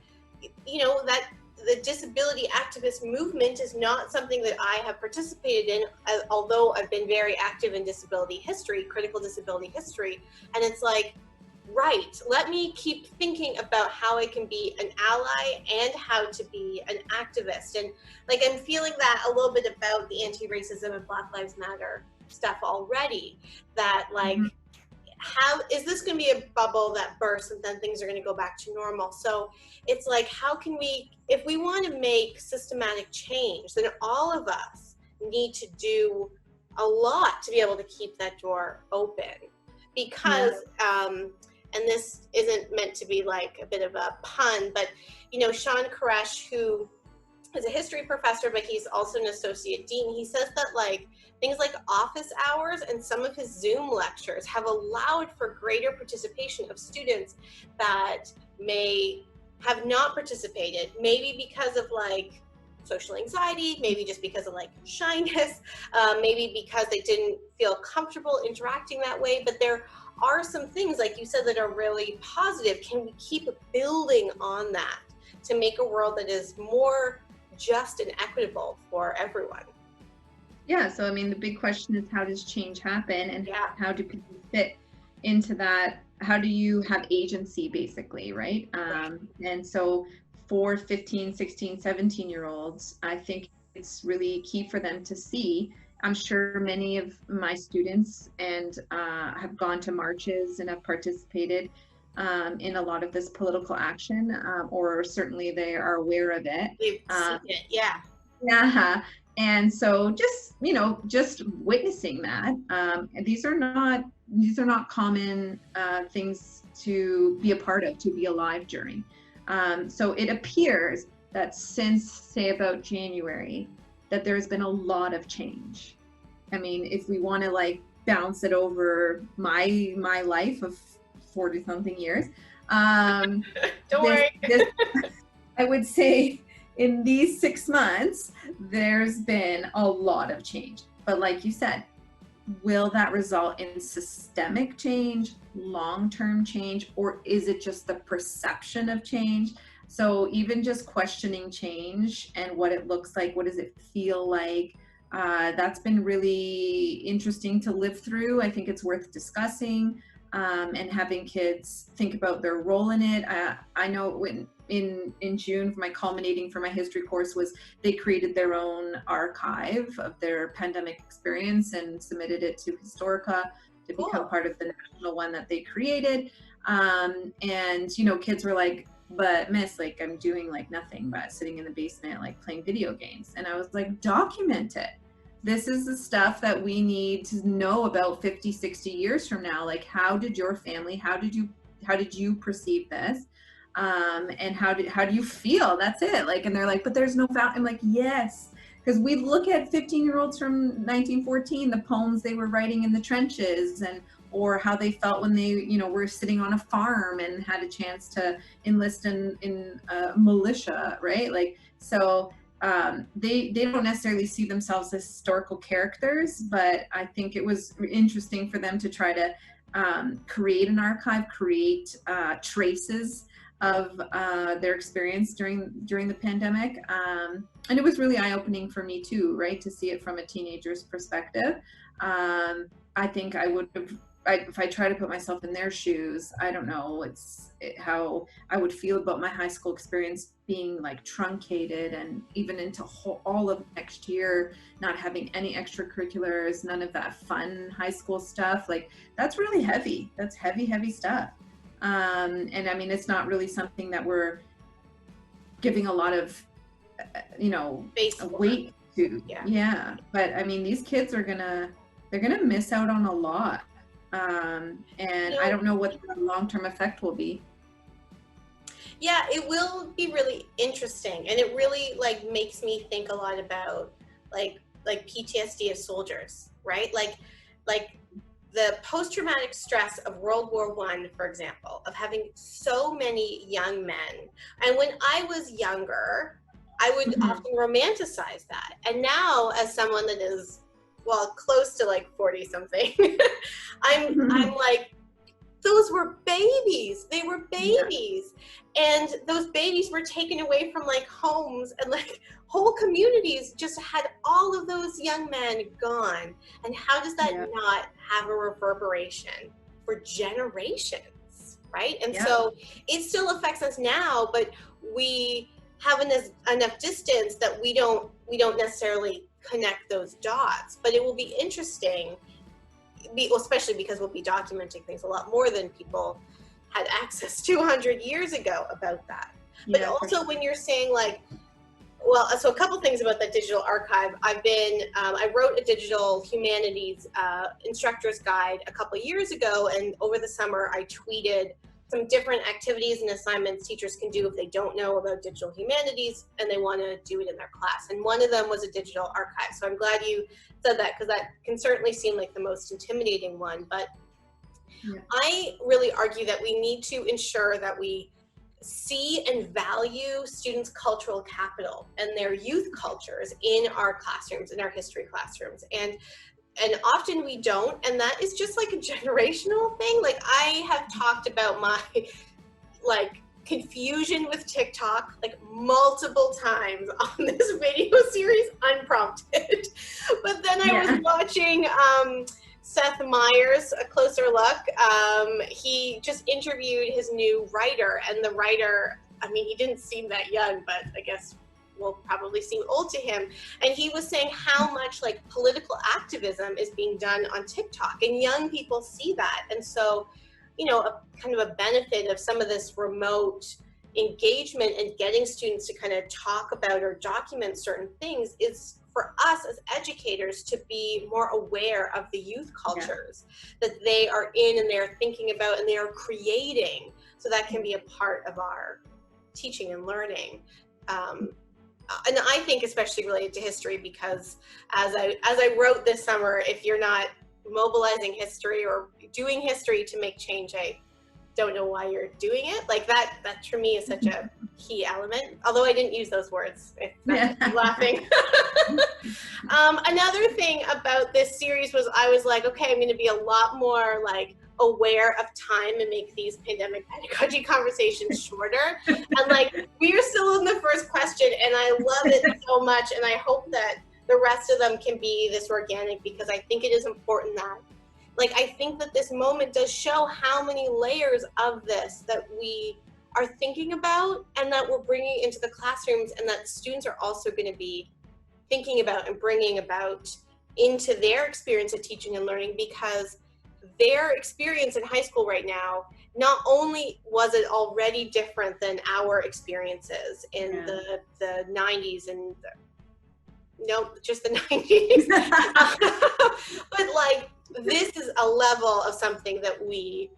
you know, that the disability activist movement is not something that I have participated in, although I've been very active in disability history, critical disability history. And it's like, right, let me keep thinking about how I can be an ally and how to be an activist. And like, I'm feeling that a little bit about the anti-racism and Black Lives Matter stuff already, that like, how is this going to be a bubble that bursts and then things are going to go back to normal? So it's like, how can we, if we want to make systematic change, then all of us need to do a lot to be able to keep that door open. Because and this isn't meant to be like a bit of a pun, but you know, Sean Koresh, who is a history professor, but he's also an associate dean, he says that like things like office hours and some of his Zoom lectures have allowed for greater participation of students that may have not participated, maybe because of like social anxiety, maybe just because of like shyness, maybe because they didn't feel comfortable interacting that way. But there are some things, like you said, that are really positive. Can we keep building on that to make a world that is more just and equitable for everyone? Yeah, so I mean, the big question is, how does change happen, and how do people fit into that? How do you have agency, basically, right? And so for 15, 16, 17-year-olds, I think it's really key for them to see. I'm sure many of my students and have gone to marches and have participated. in a lot of this political action, or certainly they are aware of it. We've seen it, yeah. Yeah. And so just, just witnessing that, these are not common things to be a part of, to be alive during. So it appears that since, say, about January, that there's been a lot of change. I mean, if we want to like bounce it over my life of 40 something years, Don't worry. I would say in these 6 months, there's been a lot of change. But like you said, will that result in systemic change, long-term change, or is it just the perception of change? So even just questioning change and what it looks like, what does it feel like? That's been really interesting to live through. I think it's worth discussing, and having kids think about their role in it. I know when in June, my culminating for my history course was they created their own archive of their pandemic experience and submitted it to Historica to become part of the national one that they created. And kids were like, but miss, like, I'm doing like nothing but sitting in the basement, like playing video games. And I was like, document it. This is the stuff that we need to know about 50, 60 years from now. Like, how did your family, how did you perceive this? And how do you feel? That's it. Like, and they're like, but there's no fountain. I'm like, yes. Because we look at 15-year-olds from 1914, the poems they were writing in the trenches, or how they felt when they, were sitting on a farm and had a chance to enlist in a militia, right? Like, so they don't necessarily see themselves as historical characters, but I think it was interesting for them to try to create an archive, create traces of their experience during the pandemic. And it was really eye-opening for me too, right? To see it from a teenager's perspective. I think I would have, if I try to put myself in their shoes, I don't know how I would feel about my high school experience being like truncated, and even into all of next year, not having any extracurriculars, none of that fun high school stuff. Like, that's really heavy. That's heavy stuff. And I mean, it's not really something that we're giving a lot of, weight to. Yeah. But I mean, these kids they're gonna miss out on a lot. And I don't know what the long-term effect will be. Yeah, it will be really interesting, and it really like makes me think a lot about like PTSD of soldiers, right? Like the post-traumatic stress of World War I, for example, of having so many young men. And when I was younger, I would often romanticize that. And now, as someone that is, well, close to like 40 something, I'm like, those were babies. They were babies. Yeah. And those babies were taken away from like homes, and like whole communities just had all of those young men gone. And how does that not have a reverberation for generations, right? And so it still affects us now, but we have enough distance that we don't necessarily connect those dots. But it will be interesting, especially because we'll be documenting things a lot more than people had access to 100 years ago about that. But also when you're saying like, well, so a couple things about that digital archive. I wrote a digital humanities instructor's guide a couple years ago, and over the summer I tweeted some different activities and assignments teachers can do if they don't know about digital humanities and they want to do it in their class. And one of them was a digital archive. So I'm glad you said that, because that can certainly seem like the most intimidating one. But I really argue that we need to ensure that we see and value students' cultural capital and their youth cultures in our classrooms, in our history classrooms. And often we don't, and that is just like a generational thing. Like, I have talked about my like confusion with TikTok like multiple times on this video series unprompted. But then I was watching Seth Meyers, A Closer Look. He just interviewed his new writer, and the writer, I mean, he didn't seem that young, but I guess will probably seem old to him. And he was saying how much like political activism is being done on TikTok, and young people see that. And so you know, a kind of a benefit of some of this remote engagement and getting students to kind of talk about or document certain things is for us as educators to be more aware of the youth cultures that they are in and they're thinking about and they are creating, so that can be a part of our teaching and learning. And I think especially related to history, because as I wrote this summer, if you're not mobilizing history or doing history to make change, I don't know why you're doing it. Like that for me is such a key element, although I didn't use those words. I'm laughing. Another thing about this series was I was like, okay, I'm going to be a lot more like aware of time and make these pandemic pedagogy conversations shorter. And like, we are still in the first question and I love it so much. And I hope that the rest of them can be this organic, because I think it is important that, like, I think that this moment does show how many layers of this that we are thinking about and that we're bringing into the classrooms, and that students are also going to be thinking about and bringing about into their experience of teaching and learning, because their experience in high school right now, not only was it already different than our experiences in the 90s and just the 90s, but like this is a level of something that we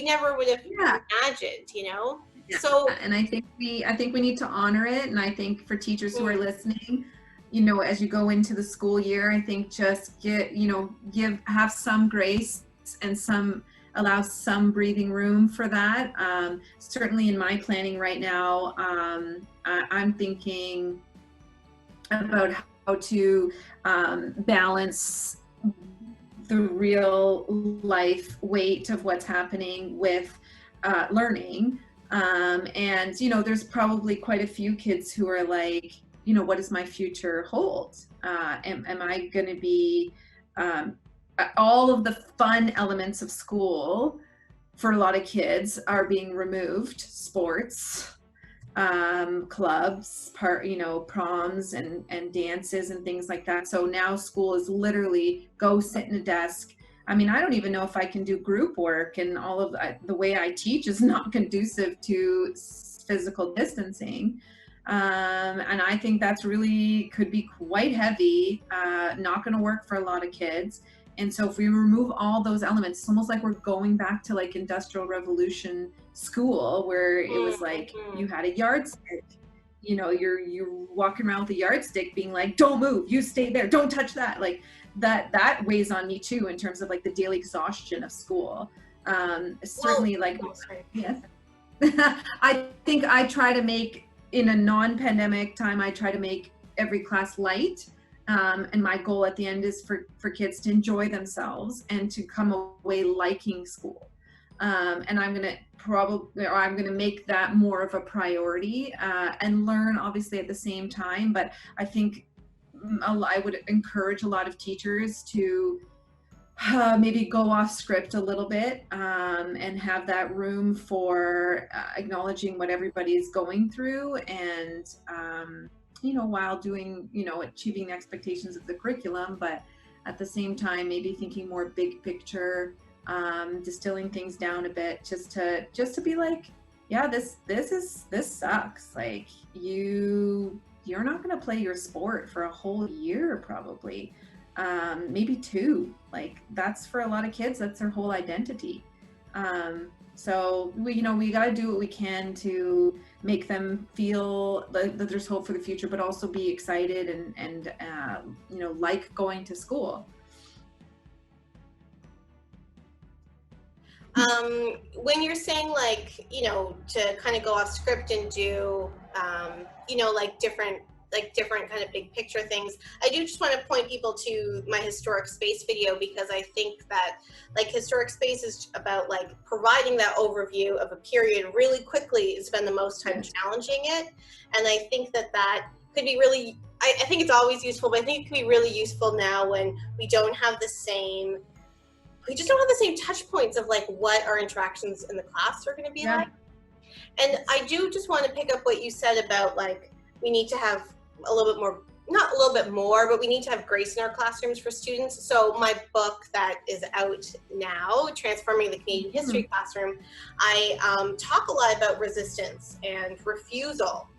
never would have imagined, you know? Yeah. So, and I think we need to honor it. And I think for teachers who are listening, you know, as you go into the school year, I think just have some grace and allow some breathing room for that. Certainly in my planning right now, I'm thinking about how to balance the real life weight of what's happening with learning. And, you know, there's probably quite a few kids who are like, you know, what does my future hold? Am I going to be, all of the fun elements of school for a lot of kids are being removed. Sports, clubs, proms and dances and things like that. So now school is literally go sit in a desk. I mean, I don't even know if I can do group work, and all of the way I teach is not conducive to physical distancing. And I think that's really could be quite heavy, not going to work for a lot of kids. And so if we remove all those elements, it's almost like we're going back to like Industrial Revolution school, where it was like you had a yardstick, you know, you're walking around with a yardstick being like, don't move, you stay there, don't touch that. Like that weighs on me too, in terms of like the daily exhaustion of school. Certainly, yes. I think I try to make, in a non-pandemic time, I try to make every class light. And my goal at the end is for kids to enjoy themselves and to come away liking school. And I'm going to make that more of a priority, and learn obviously at the same time. But I think I would encourage a lot of teachers to maybe go off script a little bit, and have that room for acknowledging what everybody is going through, and while doing, achieving the expectations of the curriculum, but at the same time, maybe thinking more big picture, distilling things down a bit, just to be like, yeah, this sucks. Like you're not going to play your sport for a whole year, probably, maybe 2. Like that's, for a lot of kids, that's their whole identity. So we got to do what we can to make them feel that there's hope for the future, but also be excited and like going to school. When you're saying like, to kind of go off script and do, different kind of big picture things, I do just want to point people to my historic space video, because I think that like historic space is about like providing that overview of a period really quickly and spend the most time challenging it. And I think that could be really, I think it's always useful, but I think it could be really useful now when we just don't have the same touch points of like what our interactions in the class are going to be like. And I do just want to pick up what you said about like, we need to have a little bit more not a little bit more, but we need to have grace in our classrooms for students. So my book that is out now, Transforming the Canadian History Classroom, I talk a lot about resistance and refusal,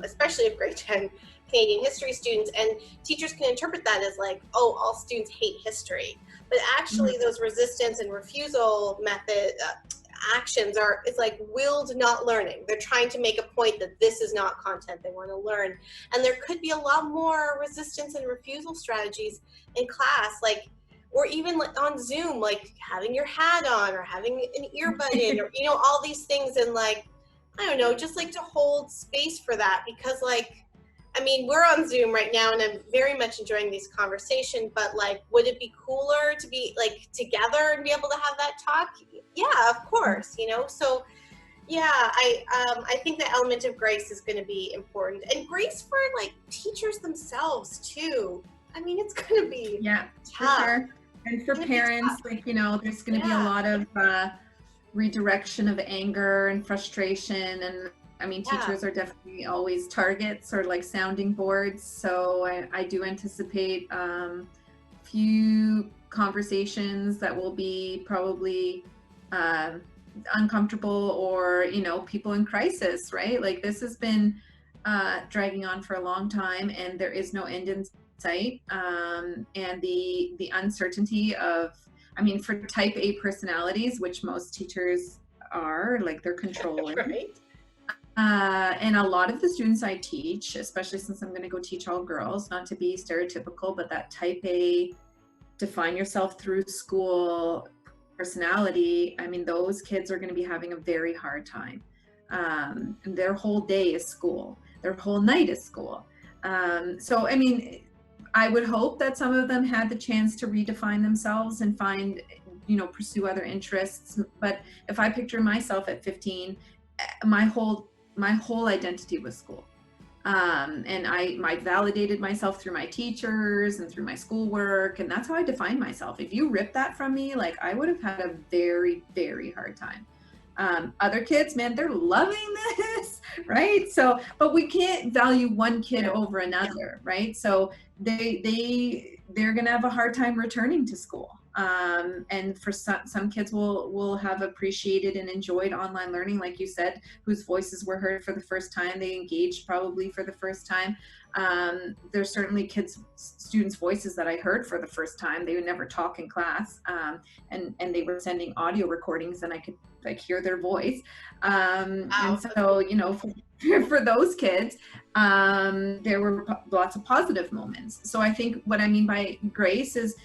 especially of grade 10 Canadian history students. And teachers can interpret that as like, oh, all students hate history. But actually those resistance and refusal actions are, it's like willed not learning. They're trying to make a point that this is not content they want to learn. And there could be a lot more resistance and refusal strategies in class, like, or even like on Zoom, like having your hat on or having an earbud in, or, you know, all these things. And like, I don't know, just like to hold space for that, because like, I mean, we're on Zoom right now and I'm very much enjoying these conversations, but like, would it be cooler to be like together and be able to have that talk? Yeah, of course, you know? So yeah, I think the element of grace is going to be important, and grace for like teachers themselves too. I mean, it's going to be tough. For sure. And for parents, like, you know, there's going to be a lot of redirection of anger and frustration, and I mean, teachers are definitely always targets or like sounding boards. So I do anticipate few conversations that will be probably uncomfortable, or, you know, people in crisis, right? Like this has been dragging on for a long time and there is no end in sight. And the uncertainty of, I mean, for type A personalities, which most teachers are, like they're controlling. Right. And a lot of the students I teach, especially since I'm going to go teach all girls, not to be stereotypical, but that type A, define yourself through school personality, I mean, those kids are going to be having a very hard time. And their whole day is school. Their whole night is school. So, I mean, I would hope that some of them had the chance to redefine themselves and find, you know, pursue other interests. But if I picture myself at 15, my whole identity was school. And I validated myself through my teachers and through my schoolwork, and that's how I defined myself. If you rip that from me, like I would have had a very, very hard time. Other kids, man, they're loving this, right? So, but we can't value one kid over another, right? So they're gonna have a hard time returning to school. And for some kids will have appreciated and enjoyed online learning, like you said, whose voices were heard for the first time, they engaged probably for the first time. There's certainly students' voices that I heard for the first time. They would never talk in class, and they were sending audio recordings and I could like hear their voice. And so, you know, for those kids, there were lots of positive moments. So I think what I mean by grace is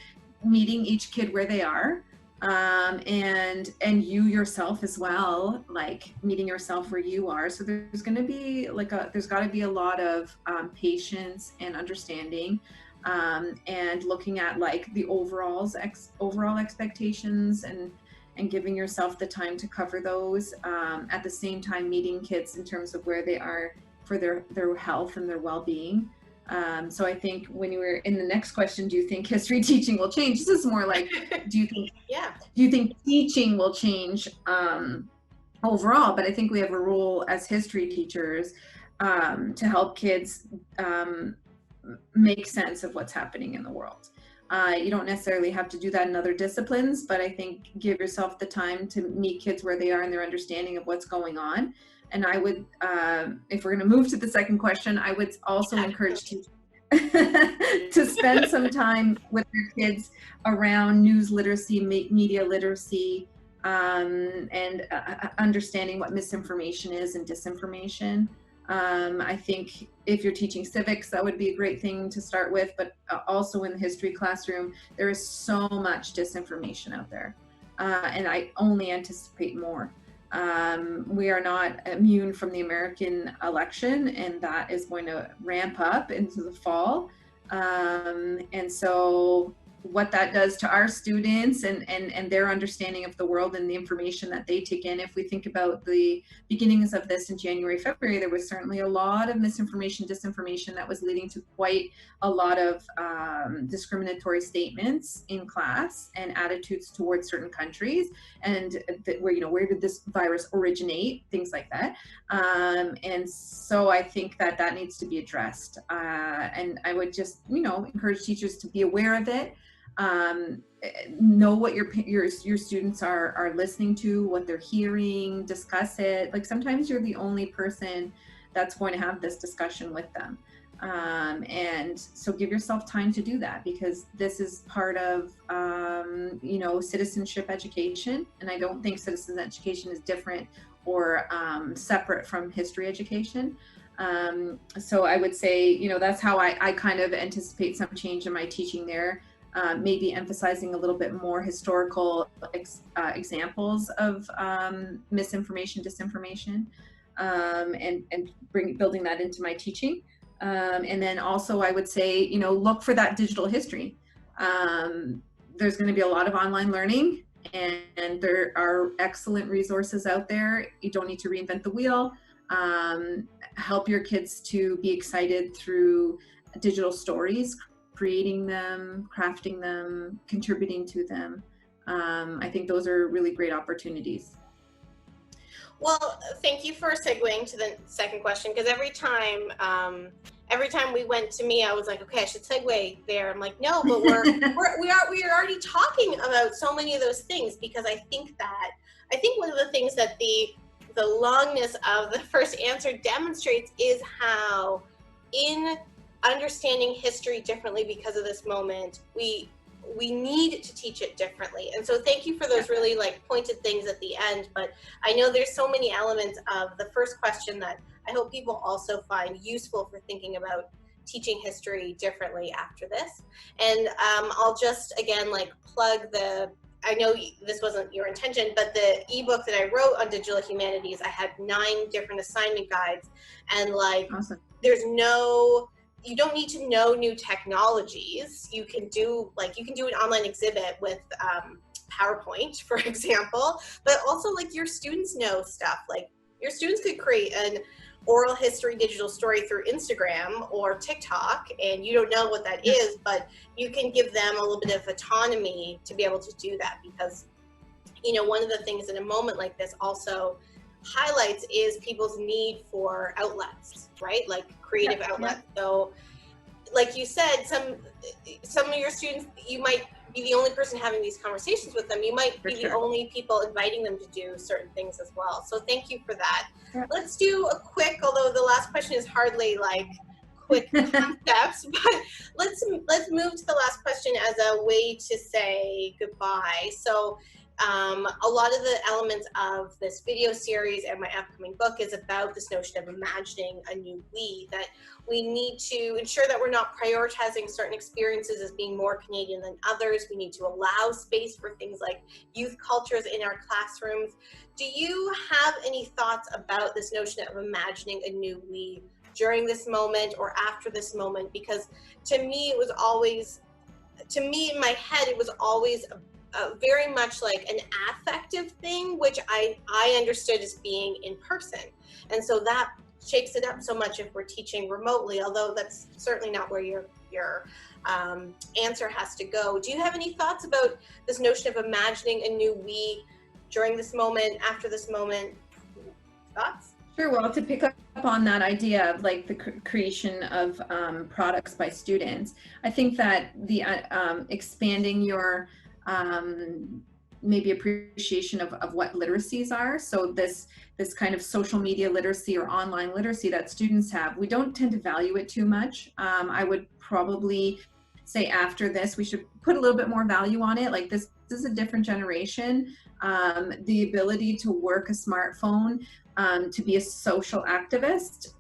meeting each kid where they are, and you yourself as well, like meeting yourself where you are. So there's going to be like there's got to be a lot of patience and understanding, and looking at like the overall expectations and giving yourself the time to cover those, at the same time meeting kids in terms of where they are for their health and their well-being. So I think when you were in the next question, do you think history teaching will change? This is more like, do you think teaching will change overall? But I think we have a role as history teachers to help kids make sense of what's happening in the world. You don't necessarily have to do that in other disciplines, but I think give yourself the time to meet kids where they are in their understanding of what's going on. And I would, if we're going to move to the second question, I would also encourage teachers to spend some time with their kids around news literacy, media literacy, and understanding what misinformation is and disinformation. I think if you're teaching civics, that would be a great thing to start with, but also in the history classroom, there is so much disinformation out there, and I only anticipate more. We are not immune from the American election, and that is going to ramp up into the fall. And so what that does to our students and their understanding of the world and the information that they take in. If we think about the beginnings of this in January, February, there was certainly a lot of misinformation, disinformation that was leading to quite a lot of discriminatory statements in class and attitudes towards certain countries, and where did this virus originate, things like that. And so I think that needs to be addressed. And I would just, encourage teachers to be aware of it. Know what your students are listening to, what they're hearing, discuss it. Like sometimes you're the only person that's going to have this discussion with them. And so give yourself time to do that, because this is part of, citizenship education. And I don't think citizen education is different or separate from history education. So I would say, that's how I kind of anticipate some change in my teaching there. Maybe emphasizing a little bit more historical examples of misinformation, disinformation, and building that into my teaching. And then also I would say, look for that digital history. There's going to be a lot of online learning, and there are excellent resources out there. You don't need to reinvent the wheel. Help your kids to be excited through digital stories, creating them, crafting them, contributing to them. I think those are really great opportunities. Well, thank you for segueing to the second question, because every time we went to me, I was like, okay, I should segue there. I'm like, no, but we are already talking about so many of those things, because I think one of the things that the longness of the first answer demonstrates is how, in understanding history differently because of this moment, we need to teach it differently. And so thank you for those really pointed things at the end. But I know there's so many elements of the first question that I hope people also find useful for thinking about teaching history differently after this. And I'll just again plug I know this wasn't your intention, but the ebook that I wrote on digital humanities, I had 9 different assignment guides, and awesome. You don't need to know new technologies. You can do an online exhibit with PowerPoint, for example, but also your students know stuff. Your students could create an oral history digital story through Instagram or TikTok, and you don't know what that is, but you can give them a little bit of autonomy to be able to do that, because one of the things in a moment like this also highlights is people's need for outlets, right? Creative outlets. So like you said, some of your students, you might be the only person having these conversations with them. You might be the only people inviting them to do certain things as well. So thank you for that. Yeah. Let's do a quick, although the last question is hardly quick concepts, but let's move to the last question as a way to say goodbye. So a lot of the elements of this video series and my upcoming book is about this notion of imagining a new we, that we need to ensure that we're not prioritizing certain experiences as being more Canadian than others. We need to allow space for things like youth cultures in our classrooms. Do you have any thoughts about this notion of imagining a new we during this moment or after this moment? Because to me, in my head, it was always very much an affective thing, which I understood as being in person. And so that shakes it up so much if we're teaching remotely, although that's certainly not where your answer has to go. Do you have any thoughts about this notion of imagining a new we during this moment, after this moment? Thoughts? Sure. Well, to pick up on that idea of the creation of products by students, I think that the expanding your maybe appreciation of what literacies are. So this kind of social media literacy or online literacy that students have, we don't tend to value it too much. I would probably say after this, we should put a little bit more value on it. This is a different generation. The ability to work a smartphone, to be a social activist,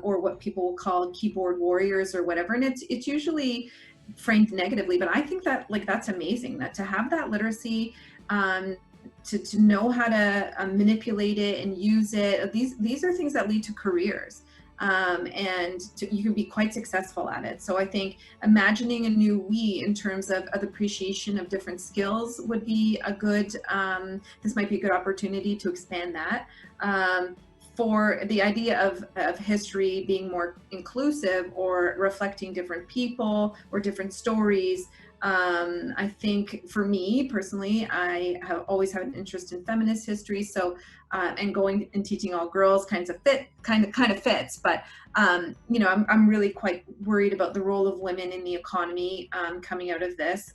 or what people will call keyboard warriors or whatever. And it's usually framed negatively, but I think that that's amazing, that to have that literacy, to know how to manipulate it and use it. These are things that lead to careers. You can be quite successful at it. So I think imagining a new we in terms of appreciation of different skills would be a good, this might be a good opportunity to expand that. For the idea of history being more inclusive or reflecting different people or different stories, I think for me personally, I have always had an interest in feminist history. So, and going and teaching all girls kind of fits. But you know, I'm really quite worried about the role of women in the economy coming out of this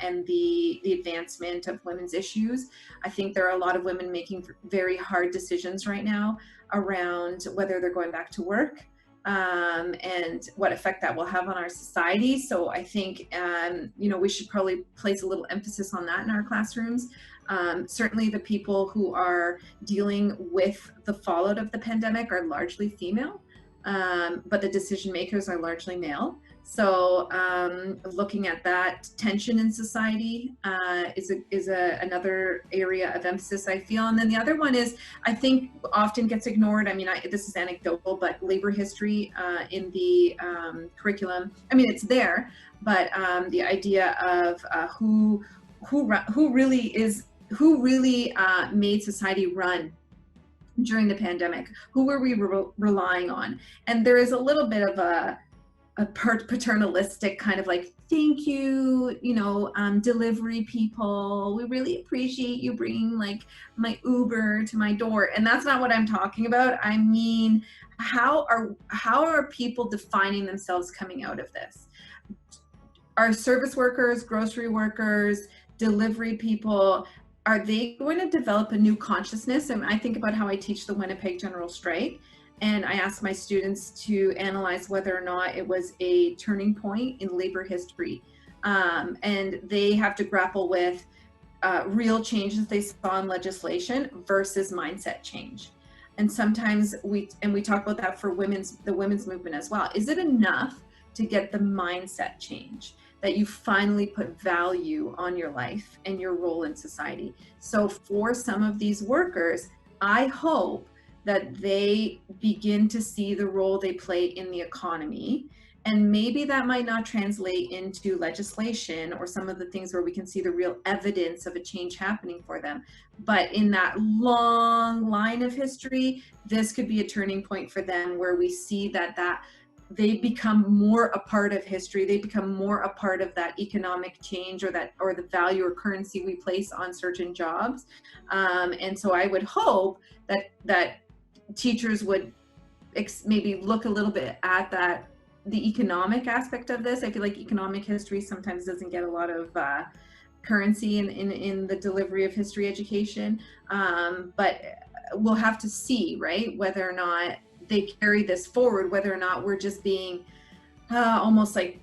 and the advancement of women's issues. I think there are a lot of women making very hard decisions right now around whether they're going back to work. And what effect that will have on our society. So I think, you know, we should probably place a little emphasis on that in our classrooms. Certainly the people who are dealing with the fallout of the pandemic are largely female, but the decision makers are largely male. So looking at that tension in society is another area of emphasis, I feel. And then the other one is, I think often gets ignored. I mean, this is anecdotal, but labor history in the curriculum, I mean, it's there, but the idea of who really made society run during the pandemic, who were we relying on? And there is a little bit of a paternalistic kind of like, thank you, you know, delivery people, we really appreciate you bringing like my Uber to my door. And that's not what I'm talking about. I mean, how are people defining themselves coming out of this? Are service workers, grocery workers, delivery people, are they going to develop a new consciousness? And I think about how I teach the Winnipeg General Strike. And I asked my students to analyze whether or not it was a turning point in labor history. And they have to grapple with real changes they saw in legislation versus mindset change. And sometimes we talk about that for the women's movement as well. Is it enough to get the mindset change, that you finally put value on your life and your role in society? So for some of these workers, I hope that they begin to see the role they play in the economy. And maybe that might not translate into legislation or some of the things where we can see the real evidence of a change happening for them. But in that long line of history, this could be a turning point for them where we see that they become more a part of history. They become more a part of that economic change or the value or currency we place on certain jobs. And so I would hope that teachers would maybe look a little bit at the economic aspect of this. I feel like economic history sometimes doesn't get a lot of currency in the delivery of history education. But we'll have to see, right, whether or not they carry this forward, whether or not we're just being almost like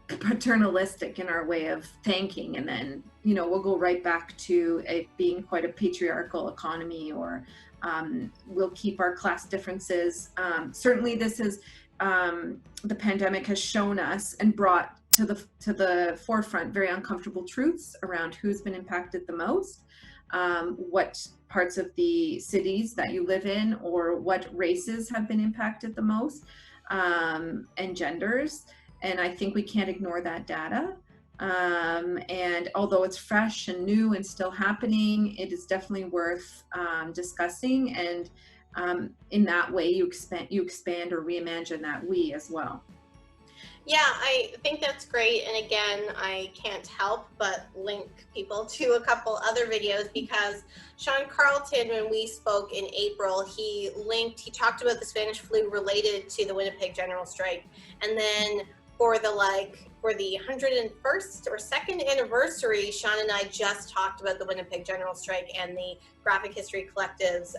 paternalistic in our way of thanking, and then, you know, we'll go right back to it being quite a patriarchal economy, or we'll keep our class differences. Certainly this is, the pandemic has shown us and brought to the forefront very uncomfortable truths around who's been impacted the most, what parts of the cities that you live in, or what races have been impacted the most, and genders. And I think we can't ignore that data. And although it's fresh and new and still happening, it is definitely worth discussing. And in that way, you expand or reimagine that we as well. Yeah, I think that's great. And again, I can't help but link people to a couple other videos, because Sean Carlton, when we spoke in April, he talked about the Spanish flu related to the Winnipeg General Strike. And then for the 101st or 2nd anniversary, Sean and I just talked about the Winnipeg General Strike and the Graphic History Collective's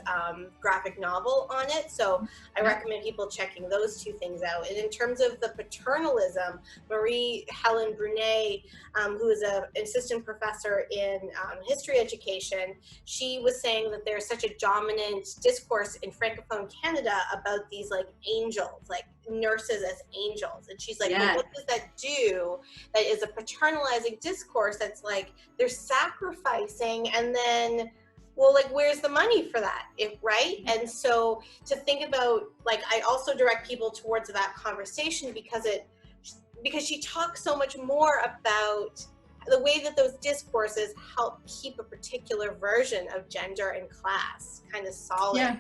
graphic novel on it. So I recommend people checking those two things out. And in terms of the paternalism, Marie-Helen Brunet, who is an assistant professor in history education, she was saying that there's such a dominant discourse in Francophone Canada about these like angels, like nurses as angels. And she's like, well, what does that do? That is a paternalizing discourse that's like they're sacrificing, and then well, like, where's the money for that? Right? And so to think about, like, I also direct people towards that conversation because she talks so much more about the way that those discourses help keep a particular version of gender and class kind of solid. Yeah.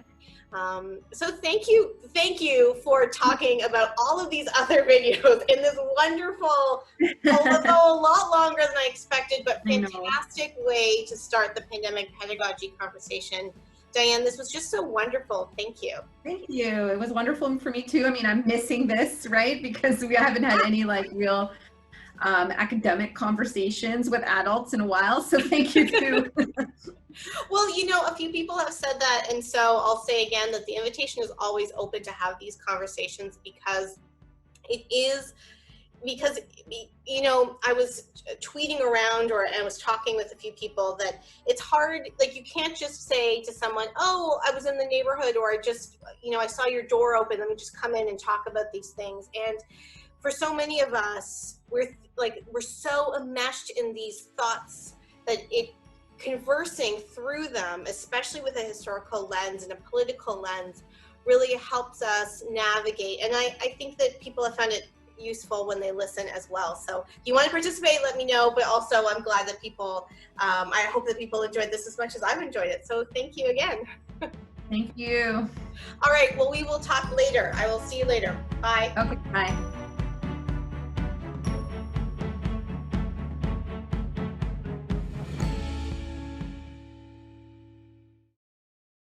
So thank you for talking about all of these other videos in this wonderful, although a lot longer than I expected, but fantastic way to start the pandemic pedagogy conversation. Diane, this was just so wonderful. Thank you. Thank you. It was wonderful for me too. I mean, I'm missing this, right? Because we haven't had any like real academic conversations with adults in a while. So thank you too. Well, you know, a few people have said that, and so I'll say again that the invitation is always open to have these conversations because, you know, I was tweeting around or I was talking with a few people that it's hard, like you can't just say to someone, oh, I was in the neighborhood, or I just, you know, I saw your door open, let me just come in and talk about these things. And for so many of us, we're so enmeshed in these thoughts that conversing through them, especially with a historical lens and a political lens, really helps us navigate. And I think that people have found it useful when they listen as well. So if you want to participate, let me know. But also, I'm glad that I hope that people enjoyed this as much as I've enjoyed it. So thank you again. Thank you. All right. Well, we will talk later. I will see you later. Bye. Okay, bye.